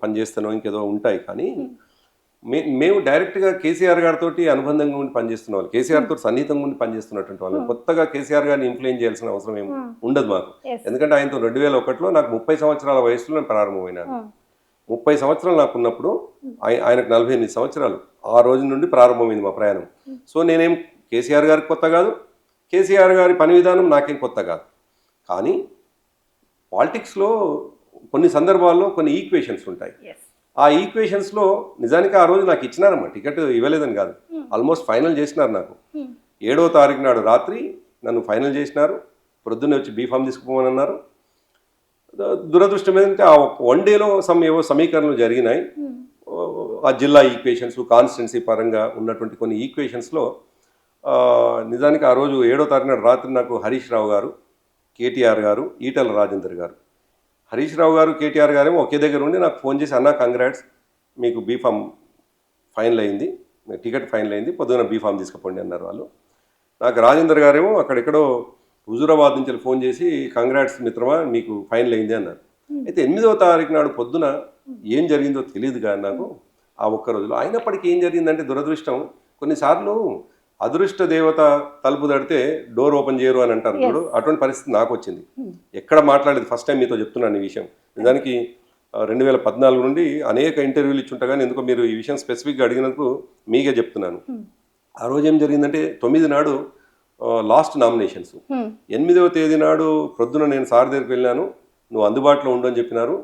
పనిచేస్తానో ఇంకేదో ఉంటాయి, కానీ మేము డైరెక్ట్గా కేసీఆర్ గారితో అనుబంధంగా ఉండి పనిచేస్తున్న వాళ్ళు, కేసీఆర్ తోటి సన్నిహితంగా ఉండి పనిచేస్తున్నటువంటి వాళ్ళు. కొత్తగా కేసీఆర్ గారిని ఇన్ఫ్లుయెన్స్ చేయాల్సిన అవసరం ఏమి ఉండదు మాకు. ఎందుకంటే ఆయనతో 2001లో నాకు 30 సంవత్సరాల వయసులో నేను ప్రారంభమైనాను. 30 సంవత్సరాలు నాకు ఉన్నప్పుడు ఆయనకు 48 సంవత్సరాలు. ఆ రోజు నుండి ప్రారంభమైంది మా ప్రయాణం. సో నేనేం కేసీఆర్ గారికి కొత్త కాదు, కేసీఆర్ గారి పని విధానం నాకేం కొత్త కాదు. కానీ పాలిటిక్స్లో కొన్ని సందర్భాల్లో కొన్ని ఈక్వేషన్స్ ఉంటాయి. ఆ ఈక్వేషన్స్లో నిజానికి ఆ రోజు నాకు ఇచ్చినారమ్మా, టికెట్ ఇవ్వలేదని కాదు, ఆల్మోస్ట్ ఫైనల్ చేసినారు. నాకు 7వ తారీఖు నాడు రాత్రి నన్ను ఫైనల్ చేసినారు. ప్రొద్దున్నే వచ్చి బీఫామ్ తీసుకుపోమని అన్నారు. దురదృష్టం ఏంటంటే ఆ 1 డేలో ఏవో సమీకరణలు జరిగినాయి. ఆ జిల్లా ఈక్వేషన్స్, కాన్స్టిట్యున్సీ పరంగా ఉన్నటువంటి కొన్ని ఈక్వేషన్స్లో నిజానికి ఆ రోజు 7వ తారీఖు నాడు రాత్రి నాకు హరీష్ రావు గారు, కేటీఆర్ గారు, ఈటెల రాజేందర్ గారు, హరీష్ రావు గారు, కేటీఆర్ గారేమో ఒకే దగ్గర ఉండి నాకు ఫోన్ చేసి, అన్నా కంగ్రాట్స్, మీకు బీఫామ్ ఫైనల్ అయింది, టికెట్ ఫైనల్ అయింది, పొద్దున బీఫామ్ తీసుకుపోండి అన్నారు వాళ్ళు. నాకు రాజేందర్ గారేమో అక్కడెక్కడో హుజూరాబాద్ నుంచి ఫోన్ చేసి, కంగ్రాట్స్ మిత్రమా, మీకు ఫైనల్ అయింది అన్నారు. అయితే 8వ తారీఖు నాడు పొద్దున ఏం జరిగిందో తెలియదు కానీ నాకు ఆ ఒక్క రోజులో. అయినప్పటికీ ఏం జరిగిందంటే దురదృష్టం, కొన్నిసార్లు అదృష్ట దేవత తలుపు తడితే డోర్ ఓపెన్ చేయరు అని అంటారు చూడు, అటువంటి పరిస్థితి నాకు వచ్చింది. ఎక్కడ మాట్లాడేది, ఫస్ట్ టైం మీతో చెప్తున్నాను ఈ విషయం. నిజానికి 2014 నుండి అనేక ఇంటర్వ్యూలు ఇచ్చుంటా, కానీ ఎందుకో మీరు ఈ విషయం స్పెసిఫిక్గా అడిగినందుకు మీకే చెప్తున్నాను. ఆ రోజు ఏం జరిగిందంటే 9 నాడు లాస్ట్ నామినేషన్స్. 8వ తేదీ నాడు ప్రొద్దున నేను సార్ దగ్గరికి వెళ్ళాను, నువ్వు అందుబాటులో ఉండు అని చెప్పినారు.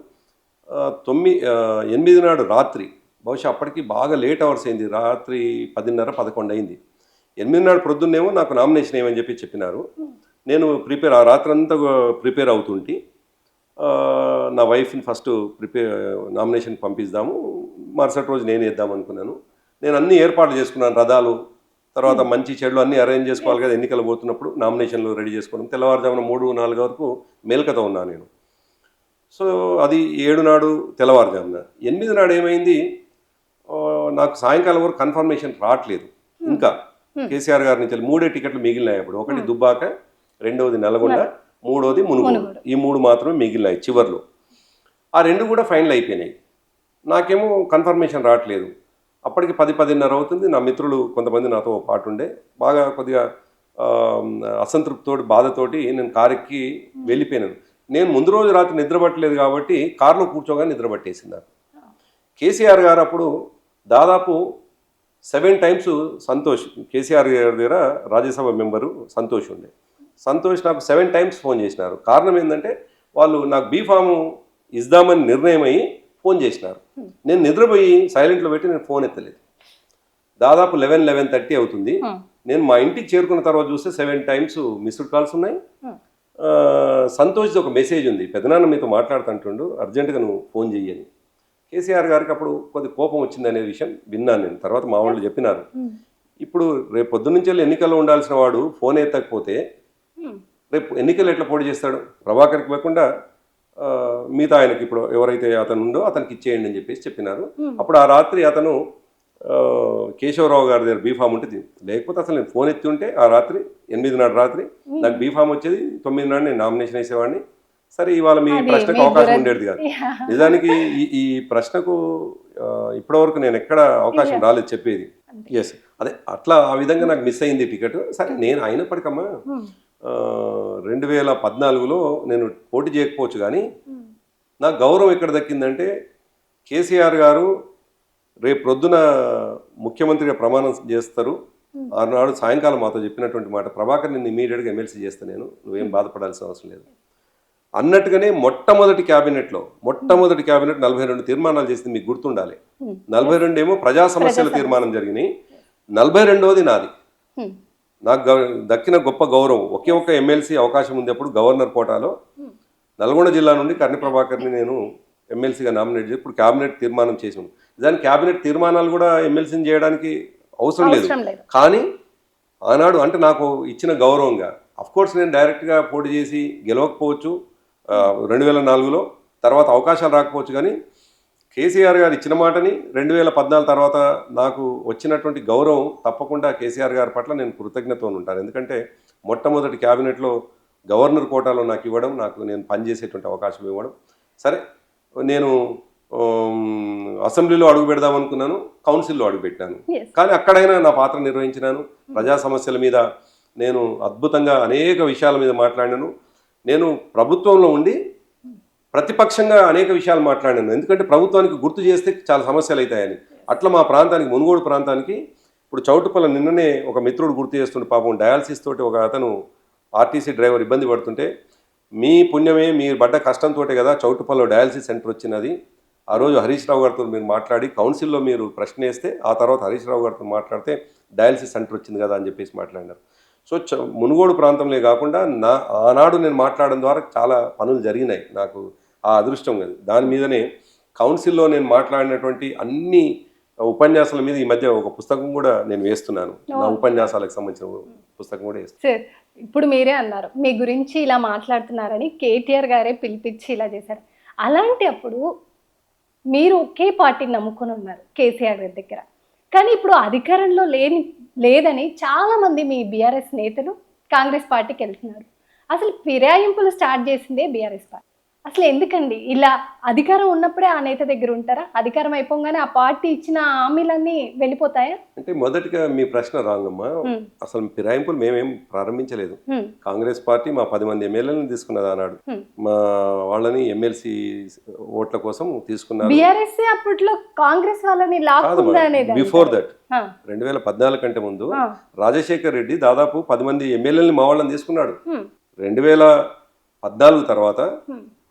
8 నాడు రాత్రి, బహుశా అప్పటికి బాగా లేట్ అవర్స్ అయింది, రాత్రి 10:30, 11 అయింది. 8 నాడు ప్రొద్దున్నేమో నాకు నామినేషన్ ఏమని చెప్పినారు. నేను ఆ రాత్రి అంతా ప్రిపేర్ అవుతుంటే నా వైఫ్ని ఫస్ట్ నామినేషన్ పంపిద్దాము, మరుసటి రోజు నేను వేద్దాం అనుకున్నాను. నేను అన్ని ఏర్పాట్లు చేసుకున్నాను, రథాలు, తర్వాత మంచి చెడులు అన్నీ అరేంజ్ చేసుకోవాలి కదా, ఎన్నికలు పోతున్నప్పుడు నామినేషన్లు రెడీ చేసుకోవడం. తెల్లవారుజామున 3-4 వరకు మేల్కతో ఉన్నాను నేను. సో అది 7 నాడు తెల్లవారుజామున. 8 నాడు ఏమైంది, నాకు సాయంకాలం వరకు కన్ఫర్మేషన్ రావట్లేదు. ఇంకా కేసీఆర్ గారి నుంచి 3 టికెట్లు మిగిలినాయి అప్పుడు. ఒకటి దుబ్బాక, 2వది నల్గొండ, 3వది మునుగోడు. ఈ 3 మాత్రమే మిగిలినాయి చివర్లో. ఆ 2 కూడా ఫైనల్ అయిపోయినాయి. నాకేమో కన్ఫర్మేషన్ రావట్లేదు. అప్పటికి 10-10:30 అవుతుంది. నా మిత్రులు కొంతమంది నాతో పాటు ఉండే, బాగా కొద్దిగా అసంతృప్తితోటి, బాధతోటి నేను కారెక్కి వెళ్ళిపోయినాను. నేను ముందు రోజు రాత్రి నిద్రపట్టలేదు కాబట్టి కారులో కూర్చోగానే నిద్రపట్టేసింది నాకు. కేసీఆర్ గారు అప్పుడు దాదాపు 7 టైమ్స్ సంతోష్, కేసీఆర్ గారి దగ్గర రాజ్యసభ మెంబరు సంతోష్ ఉండే. సంతోష్ నాకు 7 టైమ్స్ ఫోన్ చేసినారు. కారణం ఏంటంటే వాళ్ళు నాకు బీఫామ్ ఇద్దామని నిర్ణయం అయ్యి ఫోన్ చేసినారు. నేను నిద్రపోయి సైలెంట్లో పెట్టి నేను ఫోన్ ఎత్తలేదు. దాదాపు 11-11:30 అవుతుంది. నేను మా ఇంటికి చేరుకున్న తర్వాత చూస్తే 7 టైమ్స్ మిస్డ్ కాల్స్ ఉన్నాయి. సంతోష్ది ఒక మెసేజ్ ఉంది, పెద్దనాన్న మీతో మాట్లాడుతుంటుండు, అర్జెంటుగా నువ్వు ఫోన్ చెయ్యని. కేసీఆర్ గారికి అప్పుడు కొద్ది కోపం వచ్చింది అనే విషయం విన్నాను నేను. తర్వాత మా వాళ్ళు చెప్పినారు, ఇప్పుడు రేపు పొద్దున్నుంచి వెళ్ళి ఎన్నికల్లో ఉండాల్సిన వాడు ఫోన్ ఎత్తకపోతే రేపు ఎన్నికలు ఎట్లా పోటీ చేస్తాడు? ప్రభాకర్కి ఇవ్వకుండా మిగతా ఆయనకి ఇప్పుడు ఎవరైతే అతను ఉందో అతనికి ఇచ్చేయండి అని చెప్పేసి చెప్పినారు. అప్పుడు ఆ రాత్రి అతను కేశవరావు గారి దగ్గర బీఫామ్ ఉంటుంది, లేకపోతే అసలు నేను ఫోన్ ఎత్తి ఉంటే ఆ రాత్రి 8 నాడు రాత్రి నాకు బీఫామ్ వచ్చేది, 9 నాడు నేను నామినేషన్ వేసేవాడిని. సరే, ఇవాళ మీ ప్రశ్నకు అవకాశం ఉండేది కాదు. నిజానికి ఈ ప్రశ్నకు ఇప్పటివరకు నేను ఎక్కడ అవకాశం రాలేదు చెప్పేది. ఎస్, అదే అట్లా ఆ విధంగా నాకు మిస్ అయింది టికెట్. సరే, నేను అయినప్పటికమ్మా 2014లో నేను పోటీ చేయకపోవచ్చు, కానీ నాకు గౌరవం ఎక్కడ దక్కిందంటే కేసీఆర్ గారు రేపు ప్రొద్దున ముఖ్యమంత్రిగా ప్రమాణం చేస్తారు. ఆనాడు సాయంకాలం మాతో చెప్పినటువంటి మాట, ప్రభాకర్ నిన్ను ఇమీడియట్గా ఎమ్మెల్సీ చేస్తాను, నేను నువ్వేం బాధపడాల్సిన అవసరం లేదు అన్నట్టుగానే మొట్టమొదటి క్యాబినెట్లో 42 తీర్మానాలు చేసింది మీకు గుర్తుండాలి. 42 ఏమో ప్రజా సమస్యల తీర్మానం జరిగినాయి, 42వది నాది. నాకు దక్కిన గొప్ప గౌరవం. ఒకే ఒక్క ఎమ్మెల్సీ అవకాశం ఉంది అప్పుడు గవర్నర్ కోటాలో. నల్గొండ జిల్లా నుండి కర్ణి ప్రభాకర్ని నేను ఎమ్మెల్సీగా నామినేట్ చేసి ఇప్పుడు క్యాబినెట్ తీర్మానం చేసాం. దాని క్యాబినెట్ తీర్మానాలు కూడా ఎమ్మెల్సీని చేయడానికి అవసరం లేదు. కానీ ఆనాడు అంటే నాకు ఇచ్చిన గౌరవంగా, అఫ్కోర్స్ నేను డైరెక్ట్గా పోటీ చేసి గెలవకపోవచ్చు 2004లో, తర్వాత అవకాశాలు రాకపోవచ్చు, కానీ కేసీఆర్ గారు ఇచ్చిన మాటని 2014 తర్వాత నాకు వచ్చినటువంటి గౌరవం తప్పకుండా కేసీఆర్ గారి పట్ల నేను కృతజ్ఞతతో ఉంటాను. ఎందుకంటే మొట్టమొదటి క్యాబినెట్లో గవర్నర్ కోటాలో నాకు ఇవ్వడం, నేను పనిచేసేటువంటి అవకాశం ఇవ్వడం. సరే, నేను అసెంబ్లీలో అడుగు పెడదాం అనుకున్నాను, కౌన్సిల్లో అడుగుపెట్టాను, కానీ అక్కడైనా నా పాత్ర నిర్వహించినాను. ప్రజా సమస్యల మీద నేను అద్భుతంగా అనేక విషయాల మీద మాట్లాడాను. నేను ప్రభుత్వంలో ఉండి ప్రతిపక్షంగా అనేక విషయాలు మాట్లాడాను, ఎందుకంటే ప్రభుత్వానికి గుర్తు చేస్తే చాలా సమస్యలు అవుతాయని. అట్లా మా ప్రాంతానికి, మునుగోడు ప్రాంతానికి, ఇప్పుడు చౌటుపల్ల నిన్ననే ఒక మిత్రుడు గుర్తు చేస్తుంటే, పాపం డయాలసిస్ తోటి ఒక అతను ఆర్టీసీ డ్రైవర్ ఇబ్బంది పడుతుంటే, మీ పుణ్యమే, మీరు పడ్డ కష్టంతో కదా చౌటుపల్లో డయాలసిస్ సెంటర్ వచ్చినది. ఆ రోజు హరీష్ రావు గారితో మీరు మాట్లాడి కౌన్సిల్లో మీరు ప్రశ్న వేస్తే, ఆ తర్వాత హరీష్ రావు గారితో మాట్లాడితే డయాలసిస్ సెంటర్ వచ్చింది కదా అని చెప్పేసి మాట్లాడినారు. సో మునుగోడు ప్రాంతంలో కాకుండా ఆనాడు నేను మాట్లాడడం ద్వారా చాలా పనులు జరిగినాయి. నాకు ఆ అదృష్టం కదా. దాని మీదనే కౌన్సిల్లో నేను మాట్లాడినటువంటి అన్ని ఉపన్యాసాల మీద ఈ మధ్య ఒక పుస్తకం కూడా నేను వేస్తున్నాను. నా ఉపన్యాసాలకు సంబంధించిన పుస్తకం కూడా వేస్తున్నాను. సార్, ఇప్పుడు మీరే అన్నారు మీ గురించి ఇలా మాట్లాడుతున్నారని, కేటీఆర్ గారే పిలిపించి ఇలా చేశారు. అలాంటి అప్పుడు మీరు ఒకే పార్టీని నమ్ముకొని ఉన్నారు కేసీఆర్ గారి దగ్గర, కానీ ఇప్పుడు అధికారంలో లేదని చాలామంది మీ బీఆర్ఎస్ నేతలు కాంగ్రెస్ పార్టీకి వెళ్తున్నారు. అసలు ఫిరాయింపులు స్టార్ట్ చేసిందే బీఆర్ఎస్ పార్టీ. అసలు ఎందుకండి ఇలా? అధికారం ఉన్నప్పుడే ఆ నేత దగ్గర ఉంటారా? అధికారం అయిపోగానే ఆ పార్టీ ఇచ్చిన హామీలన్నీ వెళ్ళిపోతాయా? అంటే మొదటిగా మీ ప్రశ్న రాంగమ్మా. అసలు ఫిరాయింపులు మేమేం ప్రారంభించలేదు. కాంగ్రెస్ పార్టీ మా 10 మంది ఎమ్మెల్యేలను తీసుకున్నది ఆనాడు. మా వాళ్ళని ఎమ్మెల్సీ ఓట్ల కోసం తీసుకున్నారు. బీఆర్ఎస్ అప్పట్లో కాంగ్రెస్ వాళ్ళని లాక్కుందా అనేది. బిఫోర్ దట్ 2014 కంటే ముందు రాజశేఖర్ రెడ్డి దాదాపు 10 మంది ఎమ్మెల్యేలని మా వాళ్ళని తీసుకున్నాడు. 2014 తర్వాత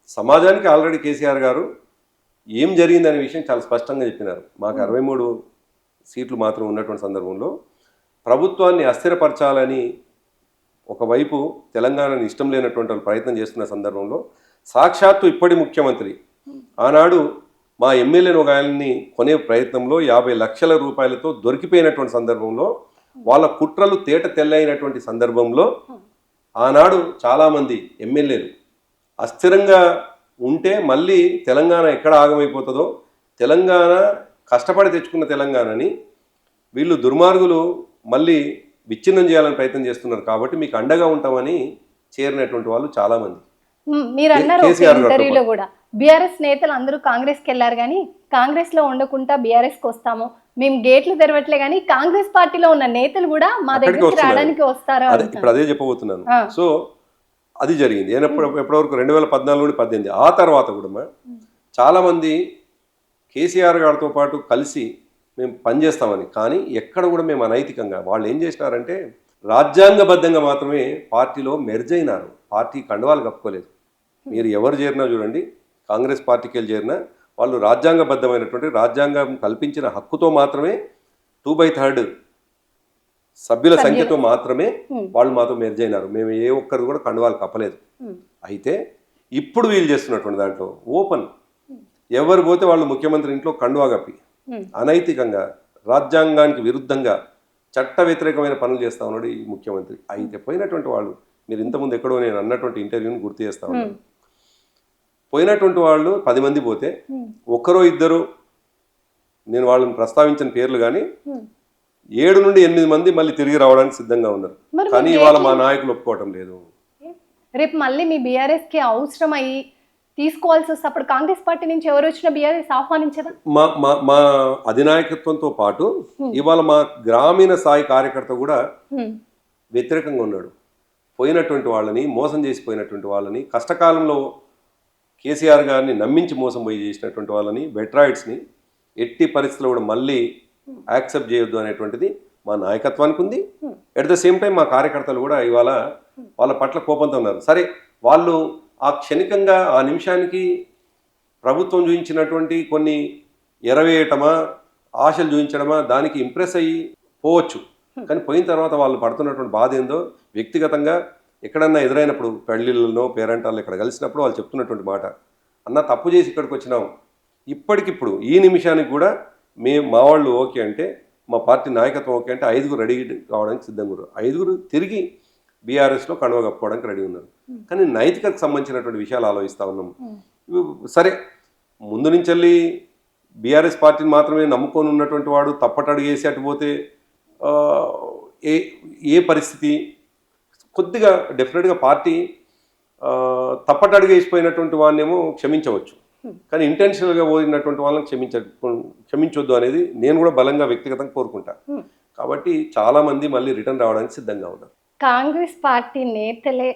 సమాజానికి ఆల్రెడీ కేసీఆర్ గారు ఏం జరిగిందనే విషయం చాలా స్పష్టంగా చెప్పినారు. మాకు 63 సీట్లు మాత్రం ఉన్నటువంటి సందర్భంలో ప్రభుత్వాన్ని అస్థిరపరచాలని ఒకవైపు తెలంగాణని ఇష్టం లేనటువంటి వాళ్ళు ప్రయత్నం చేస్తున్న సందర్భంలో సాక్షాత్తు ఇప్పటి ముఖ్యమంత్రి ఆనాడు మా ఎమ్మెల్యేను ఒక ఆయన్ని కొనే ప్రయత్నంలో 50 లక్షల రూపాయలతో దొరికిపోయినటువంటి సందర్భంలో, వాళ్ళ కుట్రలు తేట తెల్లైనటువంటి సందర్భంలో ఆనాడు చాలామంది ఎమ్మెల్యేలు అస్థిరంగా ఉంటే మళ్ళీ తెలంగాణ ఎక్కడ ఆగమైపోతుందో, తెలంగాణ కష్టపడి తెచ్చుకున్న తెలంగాణని వీళ్ళు దుర్మార్గులు మళ్ళీ విచ్ఛిన్నం చేయాలని ప్రయత్నం చేస్తున్నారు, కాబట్టి మీకు అండగా ఉంటామని చేరినటువంటి వాళ్ళు చాలామంది. మీరు అన్నారు ఇంటర్వ్యూలో కూడా బీఆర్ఎస్ నేతలు అందరూ కాంగ్రెస్కి వెళ్ళారు, కానీ కాంగ్రెస్లో ఉండకుండా బీఆర్ఎస్కి వస్తాము, మేము గేట్లు తెరవట్లే, కానీ కాంగ్రెస్ పార్టీలో ఉన్న నేతలు కూడా మా దగ్గరికి రావడానికి వస్తారు. ఇప్పుడు అదే చెప్పబోతున్నాను. సో అది జరిగింది ఎప్పటివరకు 2014 నుండి 2018. ఆ తర్వాత కూడా చాలామంది కేసీఆర్ గారితో పాటు కలిసి మేము పనిచేస్తామని. కానీ ఎక్కడ కూడా మేము అనైతికంగా వాళ్ళు ఏం చేసినారంటే రాజ్యాంగబద్ధంగా మాత్రమే పార్టీలో మెర్జ్ అయినారు. పార్టీ కండువాలు కప్పుకోలేదు. మీరు ఎవరు చేరినా చూడండి, కాంగ్రెస్ పార్టీకి వెళ్ళి చేరినా వాళ్ళు రాజ్యాంగబద్ధమైనటువంటి రాజ్యాంగం కల్పించిన హక్కుతో మాత్రమే 2/3 సభ్యుల సంఖ్యతో మాత్రమే వాళ్ళు మాతో మెర్జ్ అయినారు. మేము ఏ ఒక్కరు కూడా కండువాలు కప్పలేదు. అయితే ఇప్పుడు వీళ్ళు చేస్తున్నటువంటి దాంట్లో ఓపెన్ ఎవరు పోతే వాళ్ళు ముఖ్యమంత్రి ఇంట్లో కండువా కప్పి అనైతికంగా రాజ్యాంగానికి విరుద్ధంగా చట్ట వ్యతిరేకమైన పనులు చేస్తా ఉన్నాడు ఈ ముఖ్యమంత్రి. అయితే పోయినటువంటి వాళ్ళు, మీరు ఇంతకుముందు ఎక్కడో నేను అన్నటువంటి ఇంటర్వ్యూని గుర్తు చేస్తా ఉన్నాను, పోయినటువంటి వాళ్ళు 10 మంది పోతే ఒక్కరో ఇద్దరు, నేను వాళ్ళని ప్రస్తావించిన పేర్లు కానీ 7 నుండి 8 మంది మళ్ళీ తిరిగి రావడానికి సిద్ధంగా ఉన్నారు. కానీ ఇవాళ మా నాయకులు ఒప్పుకోవటం లేదు. రేపు మళ్ళీ మీ బీఆర్ఎస్ కి అవసరం అయ్యి తీసుకోవాల్సి వస్తే అప్పుడు కాంగ్రెస్ పార్టీ నుంచి ఎవరు వచ్చినా బీఆర్ఎస్ ఆహ్వానించదా? మా అధినాయకత్వంతో పాటు ఇవాళ మా గ్రామీణ స్థాయి కార్యకర్త కూడా వ్యతిరేకంగా ఉన్నాడు. పోయినటువంటి వాళ్ళని, మోసం చేసిపోయినటువంటి వాళ్ళని, కష్టకాలంలో కేసీఆర్ గారిని నమ్మించి మోసం పోయి చేసినటువంటి వాళ్ళని, బెట్రాయిడ్స్ని ఎట్టి పరిస్థితుల్లో కూడా మళ్ళీ యాక్సెప్ట్ చేయొద్దు అనేటువంటిది మా నాయకత్వానికి ఉంది. ఎట్ ద సేమ్ టైం మా కార్యకర్తలు కూడా ఇవాళ వాళ్ళ పట్ల కోపంతో ఉన్నారు. సరే, వాళ్ళు ఆ క్షణికంగా ఆ నిమిషానికి ప్రభుత్వం చూపించినటువంటి కొన్ని ఎరవేయటమా, ఆశలు చూపించడమా, దానికి ఇంప్రెస్ అయ్యి పోవచ్చు. కానీ పోయిన తర్వాత వాళ్ళు పడుతున్నటువంటి బాధ ఏందో వ్యక్తిగతంగా ఎక్కడన్నా ఎదురైనప్పుడు, పెళ్ళిళ్ళలో పేరెంటాల్లో ఇక్కడ కలిసినప్పుడు వాళ్ళు చెప్తున్నటువంటి మాట, అన్న తప్పు చేసి ఇక్కడికి వచ్చినాం, ఇప్పటికిప్పుడు ఈ నిమిషానికి కూడా మా వాళ్ళు ఓకే అంటే, మా పార్టీ నాయకత్వం ఓకే అంటే 5 రెడీ కావడానికి సిద్ధంగా ఉన్నారు. 5 తిరిగి బీఆర్ఎస్లో కండువ కప్పుకోవడానికి రెడీ ఉన్నారు. కానీ నైతికతకు సంబంధించినటువంటి విషయాలు ఆలోచిస్తూ ఉన్నాం. సరే, ముందు నుంచి వెళ్ళి బీఆర్ఎస్ పార్టీని మాత్రమే నమ్ముకొని ఉన్నటువంటి వాడు తప్పటడుగు వేసి అటు పోతే ఏ పరిస్థితి, కొద్దిగా డెఫినెట్గా పార్టీ తప్పటడుగు వేసిపోయినటువంటి వాడినేమో క్షమించవచ్చు, కానీ ఇంటెన్షనల్గా పోయినటువంటి వాళ్ళని క్షమించొద్దు అనేది నేను కూడా బలంగా వ్యక్తిగతంగా కోరుకుంటా. కాబట్టి చాలామంది మళ్ళీ రిటర్న్ రావడానికి సిద్ధంగా ఉన్నారు. కాంగ్రెస్ పార్టీ నేతలే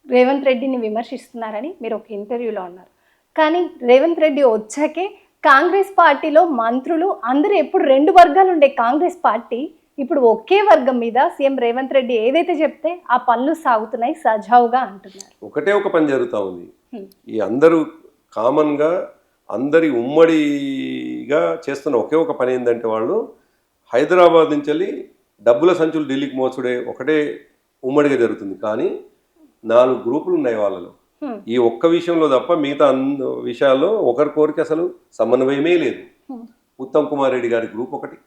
రేవంత్ రెడ్డిని విమర్శిస్తున్నారని మీరు ఒక ఇంటర్వ్యూలో అన్నారు. కానీ రేవంత్ రెడ్డి వచ్చాకే కాంగ్రెస్ పార్టీలో మంత్రులు అందరూ ఎప్పుడు 2 వర్గాలు ఉండే కాంగ్రెస్ పార్టీ ఇప్పుడు ఒకే వర్గం మీద సీఎం రేవంత్ రెడ్డి ఏదైతే చెప్తే ఆ పనులు సాగుతున్నాయి సజావుగా అంటున్నారు. ఒకటే ఒక పని జరుగుతూ ఉంది. ఈ అందరూ కామన్గా అందరి ఉమ్మడిగా చేస్తున్న ఒకే ఒక పని ఏంటంటే, వాళ్ళు హైదరాబాద్ నుంచి వెళ్ళి డబ్బుల సంచులు ఢిల్లీకి మోసుడే ఒకటే ఉమ్మడిగా జరుగుతుంది. కానీ 4 గ్రూపులు ఉన్నాయి వాళ్ళలో. ఈ ఒక్క విషయంలో తప్ప మిగతా విషయాల్లో ఒకరికొరికి అసలు సమన్వయమే లేదు. ఉత్తమ్ కుమార్ రెడ్డి గారి గ్రూప్ ఒకటి,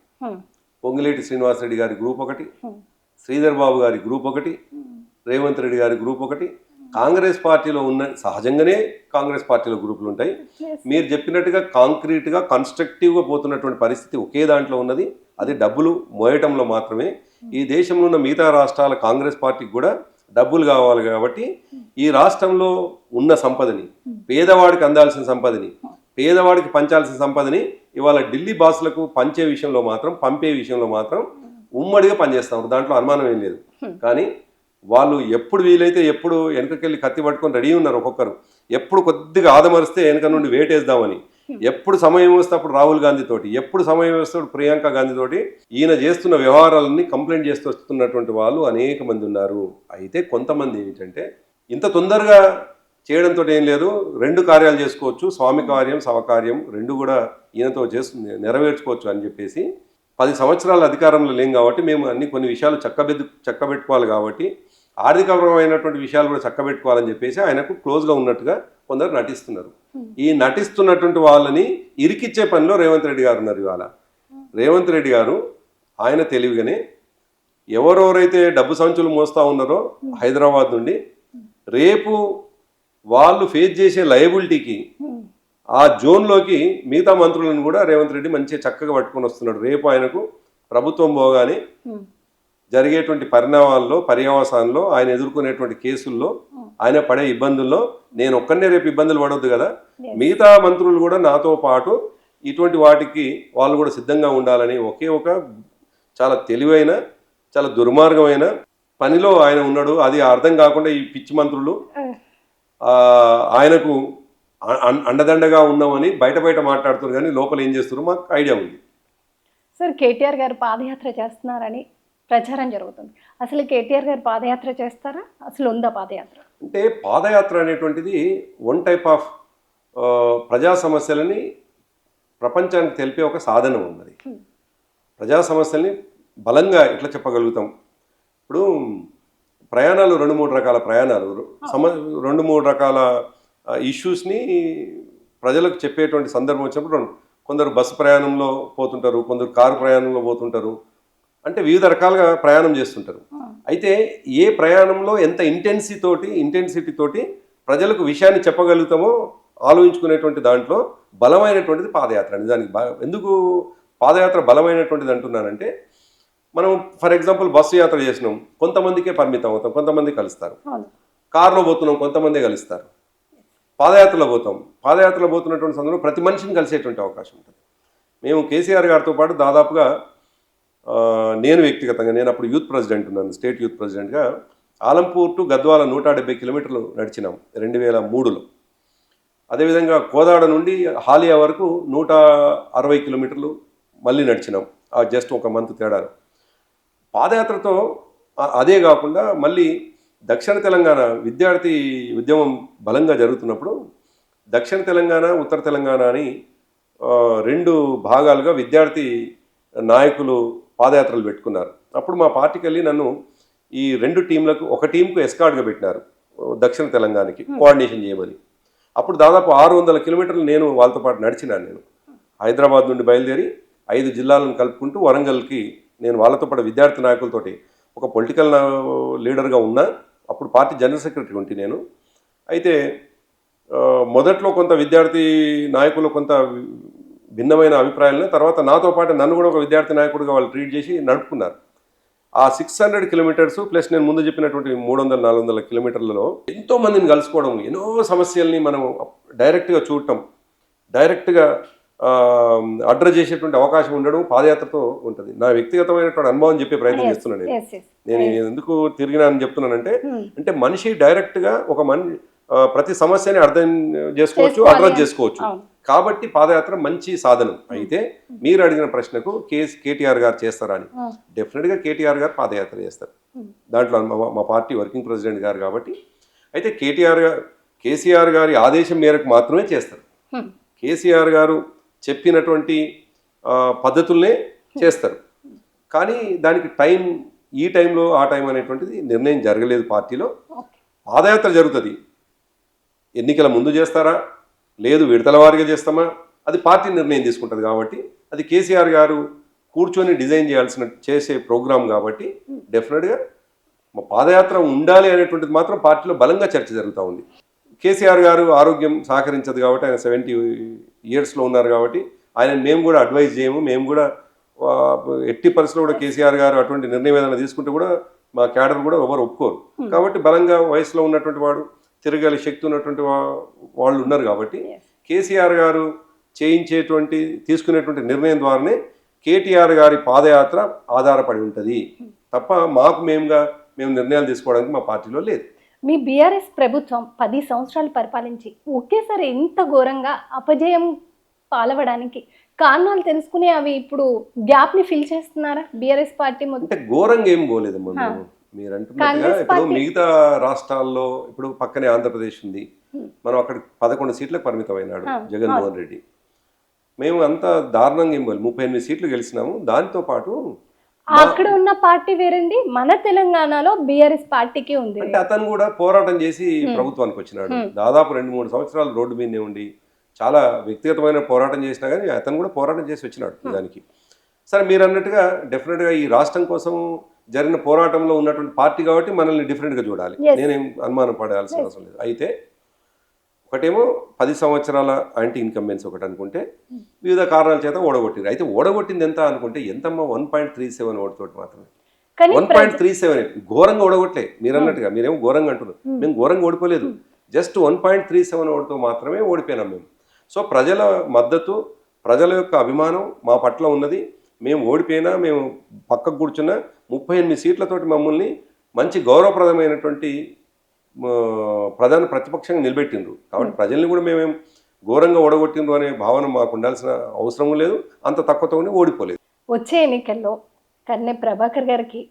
పొంగిలేటి శ్రీనివాసరెడ్డి గారి గ్రూప్ ఒకటి, శ్రీధర్ బాబు గారి గ్రూప్ ఒకటి, రేవంత్ రెడ్డి గారి గ్రూప్ ఒకటి. కాంగ్రెస్ పార్టీలో ఉన్న సహజంగానే కాంగ్రెస్ పార్టీలో గ్రూపులు ఉంటాయి. మీరు చెప్పినట్టుగా కాంక్రీట్గా కన్స్ట్రక్టివ్గా పోతున్నటువంటి పరిస్థితి ఒకే దాంట్లో ఉన్నది. అది డబ్బులు మోయటంలో మాత్రమే. ఈ దేశంలో ఉన్న మిగతా రాష్ట్రాల కాంగ్రెస్ పార్టీకి కూడా డబ్బులు కావాలి. కాబట్టి ఈ రాష్ట్రంలో ఉన్న సంపదని, పేదవాడికి అందాల్సిన సంపదని, పేదవాడికి పంచాల్సిన సంపదని ఇవాళ ఢిల్లీ బాసులకు పంచే విషయంలో మాత్రం, పంపే విషయంలో మాత్రం ఉమ్మడిగా పనిచేస్తాం. దాంట్లో అనుమానం ఏం లేదు. కానీ వాళ్ళు ఎప్పుడు వీలైతే ఎప్పుడు వెనకకెళ్ళి కత్తి పట్టుకొని రెడీ ఉన్నారు. ఒక్కొక్కరు ఎప్పుడు కొద్దిగా ఆదమరిస్తే వెనక నుండి వేటేద్దామని, ఎప్పుడు సమయం వస్తే అప్పుడు రాహుల్ గాంధీ తోటి, ఎప్పుడు సమయం వస్తే ప్రియాంక గాంధీ తోటి ఈయన చేస్తున్న వ్యవహారాలన్నీ కంప్లైంట్ చేస్తూ వస్తున్నటువంటి వాళ్ళు అనేక మంది ఉన్నారు. అయితే కొంతమంది ఏంటంటే ఇంత తొందరగా చేయడంతో ఏం లేదు, 2 కార్యాలు చేసుకోవచ్చు, స్వామి కార్యం సవకార్యం 2 కూడా ఈయనతో నెరవేర్చుకోవచ్చు అని చెప్పేసి 10 సంవత్సరాల అధికారంలో లేం కాబట్టి మేము కొన్ని విషయాలు చక్కబెట్టుకోవాలి కాబట్టి ఆర్థికపరమైనటువంటి విషయాలు కూడా చక్కబెట్టుకోవాలని చెప్పేసి ఆయనకు క్లోజ్గా ఉన్నట్టుగా కొందరు నటిస్తున్నారు. ఈ నటిస్తున్నటువంటి వాళ్ళని ఇరికిచ్చే పనిలో రేవంత్ రెడ్డి గారు ఉన్నారు. ఇవాళ రేవంత్ రెడ్డి గారు ఆయన తెలివిగానే ఎవరెవరైతే డబ్బు సంచులు మోస్తూ ఉన్నారో హైదరాబాద్ నుండి, రేపు వాళ్ళు ఫేస్ చేసే లయబిలిటీకి ఆ జోన్లోకి మిగతా మంత్రులను కూడా రేవంత్ రెడ్డి మంచిగా చక్కగా పట్టుకొని వస్తున్నాడు. రేపు ఆయనకు ప్రభుత్వం పోగానే జరిగేటువంటి పరిణామాల్లో, పర్యవసానంలో, ఆయన ఎదుర్కొనేటువంటి కేసుల్లో, ఆయన పడే ఇబ్బందుల్లో నేను ఒక్కనే రేపు ఇబ్బందులు పడవద్దు కదా, మిగతా మంత్రులు కూడా నాతో పాటు ఇటువంటి వాటికి వాళ్ళు కూడా సిద్ధంగా ఉండాలని ఒకే ఒక చాలా తెలివైన, చాలా దుర్మార్గమైన పనిలో ఆయన ఉన్నాడు. అది అర్థం కాకుండా ఈ పిచ్చి మంత్రులు ఆయనకు అండదండగా ఉన్నామని బయట బయట మాట్లాడుతున్నారు, కానీ లోపల ఏం చేస్తున్నారో మాకు ఐడియా ఉంది. సార్ కేటీఆర్ గారు పాదయాత్ర చేస్తున్నారని ప్రచారం జరుగుతుంది. అసలు కేటీఆర్ గారు పాదయాత్ర చేస్తారా? అసలు ఉందా పాదయాత్ర? అంటే పాదయాత్ర అనేటువంటిది వన్ టైప్ ఆఫ్ ప్రజా సమస్యలని ప్రపంచానికి తెలిపే ఒక సాధనం ఉన్నది. ప్రజా సమస్యల్ని బలంగా ఎట్లా చెప్పగలుగుతాం? ఇప్పుడు ప్రయాణాలు 2-3 రకాల ప్రయాణాలు, 2-3 రకాల ఇష్యూస్ని ప్రజలకు చెప్పేటువంటి సందర్భం వచ్చినప్పుడు కొందరు బస్సు ప్రయాణంలో పోతుంటారు, కొందరు కారు ప్రయాణంలో పోతుంటారు, అంటే వివిధ రకాలుగా ప్రయాణం చేస్తుంటారు. అయితే ఏ ప్రయాణంలో ఎంత ఇంటెన్సిటీ తోటి ప్రజలకు విషయాన్ని చెప్పగలుగుతామో ఆలోచించుకునేటువంటి దాంట్లో బలమైనటువంటిది పాదయాత్ర. నిజానికి ఎందుకు పాదయాత్ర బలమైనటువంటిది అంటున్నానంటే, మనం ఫర్ ఎగ్జాంపుల్ బస్సు యాత్ర చేసినాం, కొంతమందికే పరిమితం అవుతాం, కొంతమంది కలుస్తారు. కారులో పోతున్నాం, కొంతమంది కలుస్తారు. పాదయాత్రలో పోతున్నటువంటి సందర్భంలో ప్రతి మనిషిని కలిసేటువంటి అవకాశం ఉంటుంది. మేము కేసీఆర్ గారితో పాటు దాదాపుగా నేను వ్యక్తిగతంగా, నేను అప్పుడు యూత్ ప్రెసిడెంట్ ఉన్నాను, స్టేట్ యూత్ ప్రెసిడెంట్గా, ఆలంపూర్ టు గద్వాల 170 కిలోమీటర్లు నడిచినాం 2003లో. అదేవిధంగా కోదాడ నుండి హాలియా వరకు 160 కిలోమీటర్లు మళ్ళీ నడిచినాం, జస్ట్ ఒక మంత్ తేడా. పాదయాత్రతో అదే కాకుండా మళ్ళీ దక్షిణ తెలంగాణ విద్యార్థి ఉద్యమం బలంగా జరుగుతున్నప్పుడు దక్షిణ తెలంగాణ, ఉత్తర తెలంగాణ అని 2 భాగాలుగా విద్యార్థి నాయకులు పాదయాత్రలు పెట్టుకున్నారు. అప్పుడు మా పార్టీకి వెళ్ళి నన్ను ఈ 2 టీంలకు, ఒక టీంకు ఎస్కార్ట్గా పెట్టినారు దక్షిణ తెలంగాణకి కోఆర్డినేషన్ చేయమని. అప్పుడు దాదాపు 600 కిలోమీటర్లు నేను వాళ్ళతో పాటు నడిచినాను. నేను హైదరాబాద్ నుండి బయలుదేరి 5 జిల్లాలను కలుపుకుంటూ వరంగల్కి నేను వాళ్ళతో పాటు విద్యార్థి నాయకులతోటి ఒక పొలిటికల్ లీడర్గా ఉన్నా. అప్పుడు పార్టీ జనరల్ సెక్రటరీ ఉంటే నేను. అయితే మొదట్లో కొంత విద్యార్థి నాయకులు కొంత భిన్నమైన అభిప్రాయాలను, తర్వాత నాతో పాటు నన్ను కూడా ఒక విద్యార్థి నాయకుడిగా వాళ్ళు ట్రీట్ చేసి నడుపుకున్నారు. ఆ 600 కిలోమీటర్స్ ప్లస్ నేను ముందు చెప్పినటువంటి 300-400 కిలోమీటర్లలో ఎంతో మందిని కలుసుకోవడం, ఎన్నో సమస్యల్ని మనం డైరెక్ట్గా చూడటం, డైరెక్ట్గా అడ్రస్ చేసేటువంటి అవకాశం ఉండడం పాదయాత్రతో ఉంటుంది. నా వ్యక్తిగతమైనటువంటి అనుభవం చెప్పే ప్రయత్నం చేస్తున్నాను నేను ఎందుకు తిరిగినా అని చెప్తున్నానంటే, అంటే మనిషి డైరెక్ట్గా ఒక ప్రతి సమస్యని అర్థం చేసుకోవచ్చు, అడ్రస్ చేసుకోవచ్చు. కాబట్టి పాదయాత్ర మంచి సాధనం. అయితే మీరు అడిగిన ప్రశ్నకు కేటీఆర్ గారు చేస్తారా అని, డెఫినెట్గా కేటీఆర్ గారు పాదయాత్ర చేస్తారు. దాంట్లో మా పార్టీ వర్కింగ్ ప్రెసిడెంట్ గారు కాబట్టి. అయితే కేసీఆర్ గారి ఆదేశం మేరకు మాత్రమే చేస్తారు. కేసీఆర్ గారు చెప్పినటువంటి పద్ధతుల్నే చేస్తారు. కానీ దానికి ఈ టైంలో ఆ టైం అనేటువంటిది నిర్ణయం జరగలేదు పార్టీలో. పాదయాత్ర జరుగుతుంది, ఎన్నికల ముందు చేస్తారా లేదు విడతల వారీగా చేస్తామా అది పార్టీ నిర్ణయం తీసుకుంటుంది. కాబట్టి అది కేసీఆర్ గారు కూర్చొని డిజైన్ చేసే ప్రోగ్రాం కాబట్టి డెఫినెట్గా మా పాదయాత్ర ఉండాలి అనేటువంటిది మాత్రం పార్టీలో బలంగా చర్చ జరుగుతూ ఉంది. కేసీఆర్ గారు ఆరోగ్యం సహకరించదు కాబట్టి, ఆయన 70 ఇయర్స్లో ఉన్నారు కాబట్టి మేము కూడా అడ్వైజ్ చేయము. మేము కూడా ఎట్టి పరిస్థితుల్లో కూడా కేసీఆర్ గారు అటువంటి నిర్ణయం ఏదైనా తీసుకుంటే కూడా మా క్యాడర్ కూడా ఎవరు ఒప్పుకోరు. కాబట్టి బలంగా వయసులో ఉన్నటువంటి వాడు, తిరగలి శక్తి ఉన్నటువంటి వాళ్ళు ఉన్నారు కాబట్టి కేసీఆర్ గారు తీసుకునేటువంటి నిర్ణయం ద్వారానే కేటీఆర్ గారి పాదయాత్ర ఆధారపడి ఉంటుంది తప్ప మేము నిర్ణయాలు తీసుకోవడానికి మా పార్టీలో లేదు. మీ బీఆర్ఎస్ ప్రభుత్వం 10 సంవత్సరాలు పరిపాలించి ఒకేసారి ఇంత ఘోరంగా అపజయం పాలవడానికి కారణాలు తెలుసుకుని అవి ఇప్పుడు గ్యాప్ని ఫిల్ చేస్తున్నారా బీఆర్ఎస్ పార్టీ? అంటే ఘోరంగా ఏం పోలేదమ్మా. మీరు అంటున్నట్టుగా ఇప్పుడు మిగతా రాష్ట్రాల్లో, ఇప్పుడు పక్కనే ఆంధ్రప్రదేశ్ ఉంది, మనం అక్కడ 11 సీట్లకు పరిమితం అయినాడు జగన్మోహన్ రెడ్డి. మేము అంత దారుణంగా ఏం పోలేదు, 38 సీట్లు గెలిచినాము. దాంతో పాటు అక్కడ ఉన్న పార్టీ వేరండి, మన తెలంగాణలో బీఆర్ఎస్ పార్టీకి ఉంది. అంటే అతను కూడా పోరాటం చేసి ప్రభుత్వానికి వచ్చినాడు. దాదాపు 2-3 సంవత్సరాలు రోడ్డు మీదనే ఉండి చాలా వ్యక్తిగతమైన పోరాటం చేసినా కానీ అతను కూడా పోరాటం చేసి వచ్చినాడు దానికి. సరే, మీరు అన్నట్టుగా డెఫినెట్గా ఈ రాష్ట్రం కోసం జరిగిన పోరాటంలో ఉన్నటువంటి పార్టీ కాబట్టి మనల్ని డిఫరెంట్గా చూడాలి, నేనేం అనుమానం పడాల్సిన అవసరం లేదు. అయితే ఒకటేమో 10 సంవత్సరాల యాంటీ ఇన్కంబెన్స్ ఒకటి అనుకుంటే వివిధ కారణాల చేత ఓడగొట్టింది. అయితే ఓడగొట్టింది ఎంత అనుకుంటే ఎంతమ్మా 1.37 ఓటుతోటి మాత్రమే. 1.37 ఘోరంగా ఓడగొట్టలే. మీరు అన్నట్టుగా మీరేమో ఘోరంగా అంటున్నారు, మేము ఘోరంగా ఓడిపోలేదు. జస్ట్ 1.37 ఓటుతో మాత్రమే ఓడిపోయినాం మేము. సో ప్రజల మద్దతు, ప్రజల యొక్క అభిమానం మా పట్ల ఉన్నది. మేము ఓడిపోయినా, మేము పక్కకు కూర్చున్న 38 సీట్లతోటి మమ్మల్ని మంచి గౌరవప్రదమైనటువంటి ప్రధాన ప్రతిపక్షంగా నిలబెట్టిండ్రు. కాబట్టి ప్రజల్ని కూడా మేమేం ఘోరంగా ఓడగొట్టిండ్రు అనే భావన మాకు ఉండాల్సిన అవసరం లేదు, అంత తక్కువతోనే ఓడిపోలేదు. వచ్చే ఎన్నికల్లో కన్నె ప్రభాకర్ గారికి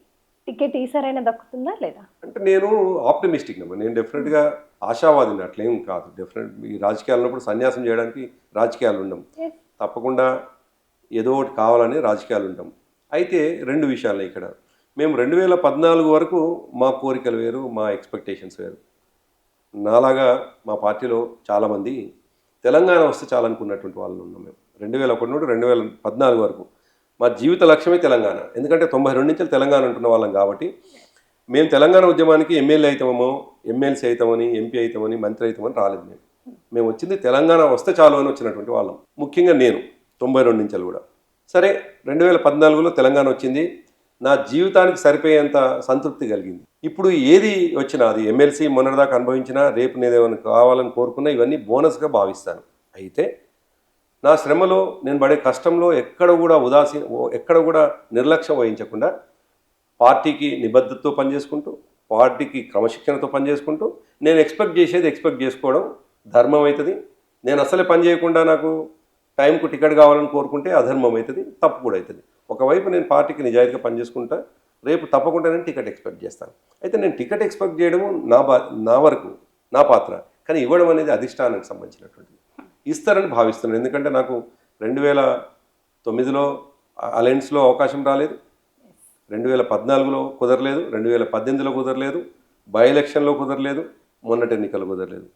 టికెట్ ఈసారైనా దక్కుతుందా లేదా? అంటే నేను ఆప్టమిస్టిక్ నెంబర్, నేను డెఫినెట్గా ఆశావాదిని, అట్లేం కాదు. డెఫినెట్ ఈ రాజకీయాలు ఉన్నప్పుడు సన్యాసం చేయడానికి రాజకీయాలు ఉండవు, Yes. తప్పకుండా ఏదో ఒకటి కావాలని రాజకీయాలు ఉంటాం. అయితే రెండు విషయాలు ఇక్కడ, మేము 2014 వరకు మా కోరికలు వేరు, మా ఎక్స్పెక్టేషన్స్ వేరు. నాలాగా మా పార్టీలో చాలామంది తెలంగాణ వస్తే చాలనుకున్నటువంటి వాళ్ళు ఉన్నాం. మేము 2001 నుండి 2014 వరకు మా జీవిత లక్ష్యమే తెలంగాణ. ఎందుకంటే 92 నుంచి తెలంగాణ ఉంటున్న వాళ్ళం కాబట్టి మేము తెలంగాణ ఉద్యమానికి ఎమ్మెల్యే అవుతామో, ఎమ్మెల్సీ అవుతామని, ఎంపీ అవుతామని, మంత్రి అవుతామని రాలేదు. మేము వచ్చింది తెలంగాణ వస్తే చాలు అని వచ్చినటువంటి వాళ్ళం. ముఖ్యంగా నేను 92 నుంచి కూడా. సరే, 2014లో తెలంగాణ వచ్చింది, నా జీవితానికి సరిపోయేంత సంతృప్తి కలిగింది. ఇప్పుడు ఏది వచ్చినా, అది ఎమ్మెల్సీ మొన్నటిదాకా అనుభవించినా, రేపు నేనేమైనా కావాలని కోరుకున్నా, ఇవన్నీ బోనస్గా భావిస్తాను. అయితే నా శ్రమలో, నేను పడే కష్టంలో ఎక్కడ కూడా నిర్లక్ష్యం వహించకుండా పార్టీకి నిబద్ధతతో పనిచేసుకుంటూ, పార్టీకి క్రమశిక్షణతో పనిచేసుకుంటూ, నేను ఎక్స్పెక్ట్ చేసుకోవడం ధర్మం అవుతుంది. నేను అసలే పని చేయకుండా నాకు టైంకు టికెట్ కావాలని కోరుకుంటే అధర్మం అవుతుంది, తప్పు కూడా అవుతుంది. ఒకవైపు నేను పార్టీకి నిజాయితీగా పనిచేసుకుంటా, రేపు తప్పకుండా నేను టికెట్ ఎక్స్పెక్ట్ చేస్తాను. అయితే నేను టికెట్ ఎక్స్పెక్ట్ చేయడము నా వరకు, నా పాత్ర. కానీ ఇవ్వడం అనేది అధిష్టానానికి సంబంధించినటువంటిది. ఇస్తారని భావిస్తున్నాను. ఎందుకంటే నాకు 2009లో అలయన్స్లో అవకాశం రాలేదు, 2014లో కుదరలేదు, 2018లో కుదరలేదు, బై ఎలక్షన్లో కుదరలేదు, మొన్నటి ఎన్నికలు కుదరలేదు.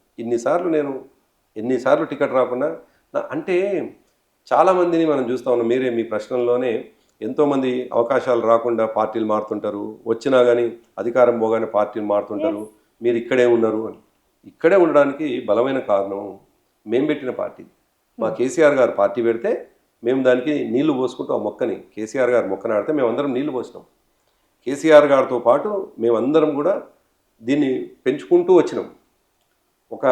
ఎన్నిసార్లు టికెట్ రాకుండా అంటే చాలామందిని మనం చూస్తూ ఉన్నాం. మీరే మీ ప్రశ్నల్లోనే ఎంతోమంది అవకాశాలు రాకుండా పార్టీలు మారుతుంటారు, వచ్చినా కానీ అధికారం పోగానే పార్టీలు మారుతుంటారు, మీరు ఇక్కడే ఉన్నారు అని. ఇక్కడే ఉండడానికి బలమైన కారణం మేము పెట్టిన పార్టీ. మా కేసీఆర్ గారు పార్టీ పెడితే మేము దానికి నీళ్లు పోసుకుంటూ, ఆ మొక్కని, కేసీఆర్ గారు మొక్క నాడితే మేమందరం నీళ్లు పోసినాం. కేసీఆర్ గారితో పాటు మేమందరం కూడా దీన్ని పెంచుకుంటూ వచ్చినాం. ఒక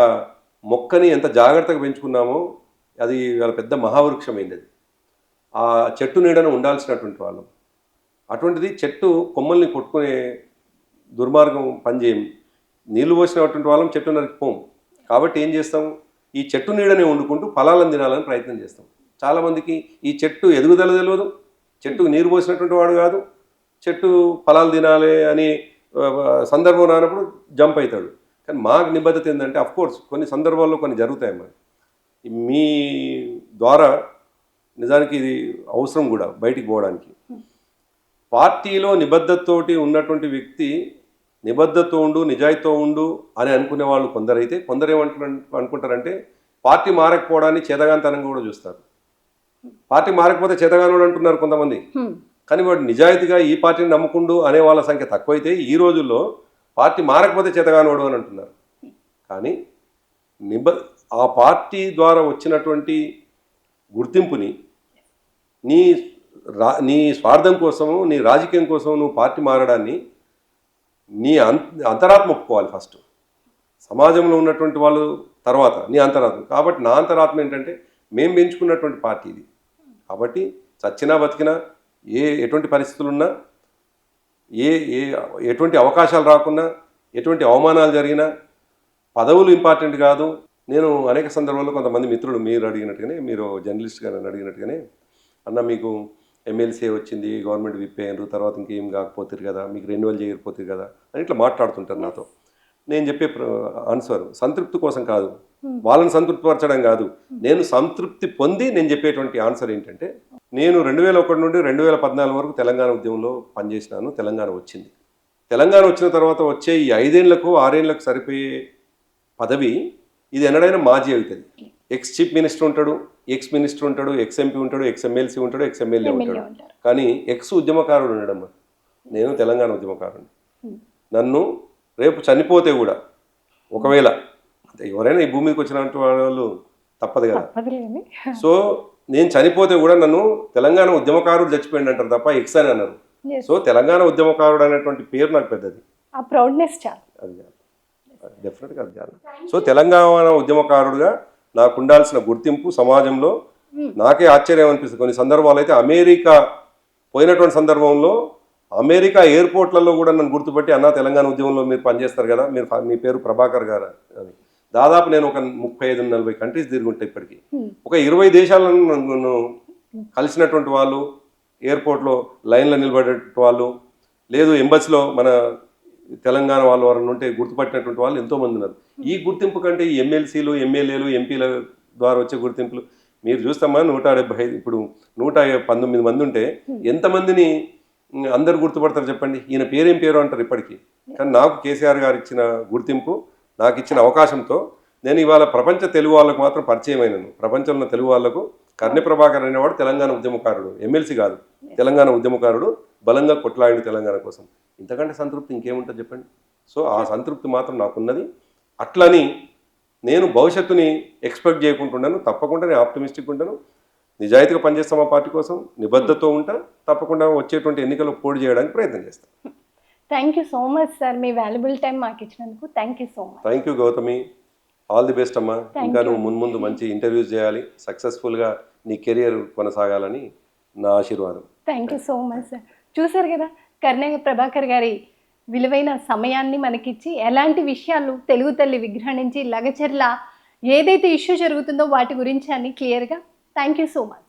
మొక్కని ఎంత జాగ్రత్తగా పెంచుకున్నామో అది వాళ్ళ పెద్ద మహావృక్షమైంది. అది ఆ చెట్టు నీడను ఉండాల్సినటువంటి వాళ్ళం. అటువంటిది చెట్టు కొమ్మల్ని కొట్టుకునే దుర్మార్గం పనిచేయం. నీళ్లు పోసినటువంటి వాళ్ళం చెట్టు నరికిపోం. కాబట్టి ఏం చేస్తాం, ఈ చెట్టు నీడని వండుకుంటూ ఫలాలను తినాలని ప్రయత్నం చేస్తాం. చాలామందికి ఈ చెట్టు ఎదుగుదల తెలియదు, చెట్టుకు నీరు పోసినటువంటి వాడు కాదు, చెట్టు ఫలాలు తినాలి అని సందర్భం రానప్పుడు జంప్ అవుతాడు. కానీ మాకు నిబద్ధత ఏంటంటే, అఫ్కోర్స్ కొన్ని సందర్భాల్లో కొన్ని జరుగుతాయి. మరి మీ ద్వారా నిజానికి ఇది అవసరం కూడా బయటికి పోవడానికి. పార్టీలో నిబద్ధతతోటి ఉన్నటువంటి వ్యక్తి నిబద్ధతతో ఉండు, నిజాయితీతో ఉండు అని అనుకునే వాళ్ళు కొందరైతే, కొందరు అనుకుంటారంటే పార్టీ మారకపోవడాన్ని చేతగానితనంగా కూడా చూస్తారు. పార్టీ మారకపోతే చేతగానోడు అంటున్నారు కొంతమంది. కానీ వాడు నిజాయితీగా ఈ పార్టీని నమ్ముకుండు అనే వాళ్ళ సంఖ్య తక్కువైతే ఈ రోజుల్లో పార్టీ మారకపోతే చేతగానోడు అని అంటున్నారు. కానీ ఆ పార్టీ ద్వారా వచ్చినటువంటి గుర్తింపుని నీ స్వార్థం కోసము, నీ రాజకీయం కోసం నువ్వు పార్టీ మారడాన్ని నీ అంతరాత్మ ఒప్పుకోవాలి ఫస్ట్. సమాజంలో ఉన్నటువంటి వాళ్ళు తర్వాత నీ అంతరాత్మ. కాబట్టి నా అంతరాత్మ ఏంటంటే, మేము పెంచుకున్నటువంటి పార్టీ ఇది. కాబట్టి చచ్చినా బతికినా, ఎటువంటి పరిస్థితులున్నా, ఎటువంటి అవకాశాలు రాకున్నా, ఎటువంటి అవమానాలు జరిగినా, పదవులు ఇంపార్టెంట్ కాదు. నేను అనేక సందర్భాల్లో కొంతమంది మిత్రులు మీరు అడిగినట్టుగానే, మీరు జర్నలిస్ట్ గారు అడిగినట్టుగానే, అన్న మీకు ఎమ్మెల్సీ వచ్చింది, గవర్నమెంట్ విప్ అయ్యారు, తర్వాత ఇంకేం కాకపోతారు కదా, మీకు రెన్యువల్ చేయకపోతారు కదా అని ఇట్లా మాట్లాడుతుంటారు నాతో. నేను చెప్పే ఆన్సర్ సంతృప్తి కోసం కాదు, వాళ్ళని సంతృప్తిపరచడం కాదు, నేను సంతృప్తి పొంది నేను చెప్పేటువంటి ఆన్సర్ ఏంటంటే, నేను 2001 నుండి 2014 వరకు తెలంగాణ ఉద్యమంలో పనిచేసినాను. తెలంగాణ వచ్చింది. తెలంగాణ వచ్చిన తర్వాత వచ్చే ఈ 5 ఏళ్లకు 6 ఏళ్లకు సరిపోయే పదవి ఇది ఎన్నడైనా మాజీ అవుతుంది. ఎక్స్ చీఫ్ మినిస్టర్ ఉంటాడు, ఎక్స్ మినిస్టర్ ఉంటాడు, ఎక్స్ ఎంపీ ఉంటాడు, ఎక్స్ ఎమ్మెల్సీ ఉంటాడు, ఎక్స్ ఎమ్మెల్యే ఉంటాడు. కానీ ఎక్స్ ఉద్యమకారుడు ఉండడం. నేను తెలంగాణ ఉద్యమకారుడు. నన్ను రేపు చనిపోతే కూడా, ఒకవేళ ఎవరైనా ఈ భూమికి వచ్చినటువంటి వాళ్ళు తప్పదు కదా, సో నేను చనిపోతే కూడా నన్ను తెలంగాణ ఉద్యమకారుడు చచ్చిపోయింది అంటారు తప్ప ఎక్స్ అని అన్నారు. సో తెలంగాణ ఉద్యమకారుడు అనేటువంటి పేరు నాకు పెద్దది, అది డెఫినెట్గా అది చాలు. సో తెలంగాణ ఉద్యమకారుడుగా నాకు ఉండాల్సిన గుర్తింపు సమాజంలో నాకే ఆశ్చర్యం అనిపిస్తుంది. కొన్ని సందర్భాలు అయితే అమెరికా పోయినటువంటి సందర్భంలో అమెరికా ఎయిర్పోర్ట్లలో కూడా నన్ను గుర్తుపట్టి, అన్న తెలంగాణ ఉద్యమంలో మీరు పనిచేస్తారు కదా, మీ పేరు ప్రభాకర్ గారు అని. దాదాపు నేను ఒక 35-40 కంట్రీస్ తిరిగి ఉంటాయి ఇప్పటికీ. Hmm. ఒక 20 దేశాలను నన్ను కలిసినటువంటి వాళ్ళు, ఎయిర్పోర్ట్లో లైన్లో నిలబడే వాళ్ళు, లేదు ఎంబసీలో మన తెలంగాణ వాళ్ళు ఎవరైనా ఉంటే గుర్తుపట్టినటువంటి వాళ్ళు ఎంతోమంది ఉన్నారు. ఈ గుర్తింపు కంటే ఈ ఎమ్మెల్సీలు, ఎమ్మెల్యేలు, ఎంపీల ద్వారా వచ్చే గుర్తింపులు మీరు చూస్తామా 175 ఇప్పుడు 119 మంది ఉంటే ఎంతమందిని అందరు గుర్తుపడతారు చెప్పండి. ఈయన పేరేం పేరు అంటారు ఇప్పటికీ. కానీ నాకు కేసీఆర్ గారు ఇచ్చిన గుర్తింపు, నాకు ఇచ్చిన అవకాశంతో నేను ఇవాళ ప్రపంచ తెలుగు వాళ్ళకు మాత్రం పరిచయం అయినాను. ప్రపంచంలో తెలుగు వాళ్లకు కర్ణె ప్రభాకర్ అనేవాడు తెలంగాణ ఉద్యమకారుడు, ఎమ్మెల్సీ కాదు, తెలంగాణ ఉద్యమకారుడు, బలంగా కొట్లాడి తెలంగాణ కోసం. ఇంతకంటే సంతృప్తి ఇంకేముంటుంది చెప్పండి. సో ఆ సంతృప్తి మాత్రం నాకున్నది. అట్లని నేను భవిష్యత్తుని ఎక్స్పెక్ట్ చేయకుంటున్నాను. తప్పకుండా నేను ఆప్టమిస్టిక్ ఉంటాను. నిజాయితీగా పనిచేస్తాం మా పార్టీ కోసం, నిబద్ధతతో ఉంటా. తప్పకుండా వచ్చేటువంటి ఎన్నికల్లో పోటీ చేయడానికి ప్రయత్నం చేస్తాను. Thank you so much sir, me valuable time మాకు ఇచ్చినందుకు thank you so much. Thank you Gautami, all the best అమ్మా. ఇంకా నువ్వు ముందు మంచి ఇంటర్వ్యూస్ చేయాలి, సక్సెస్ఫుల్గా నీ కెరియర్ కొనసాగాలని నా ఆశీర్వాదం. Thank you so much sir. చూసారు కదా, కర్ణె ప్రభాకర్ గారి విలువైన సమయాన్ని మనకిచ్చి ఎలాంటి విషయాలు తెలుగు తల్లి విగ్రహం నుంచి లగచర్ల ఏదైతే ఇష్యూ జరుగుతుందో వాటి గురించి అన్ని క్లియర్గా. Thank you so much.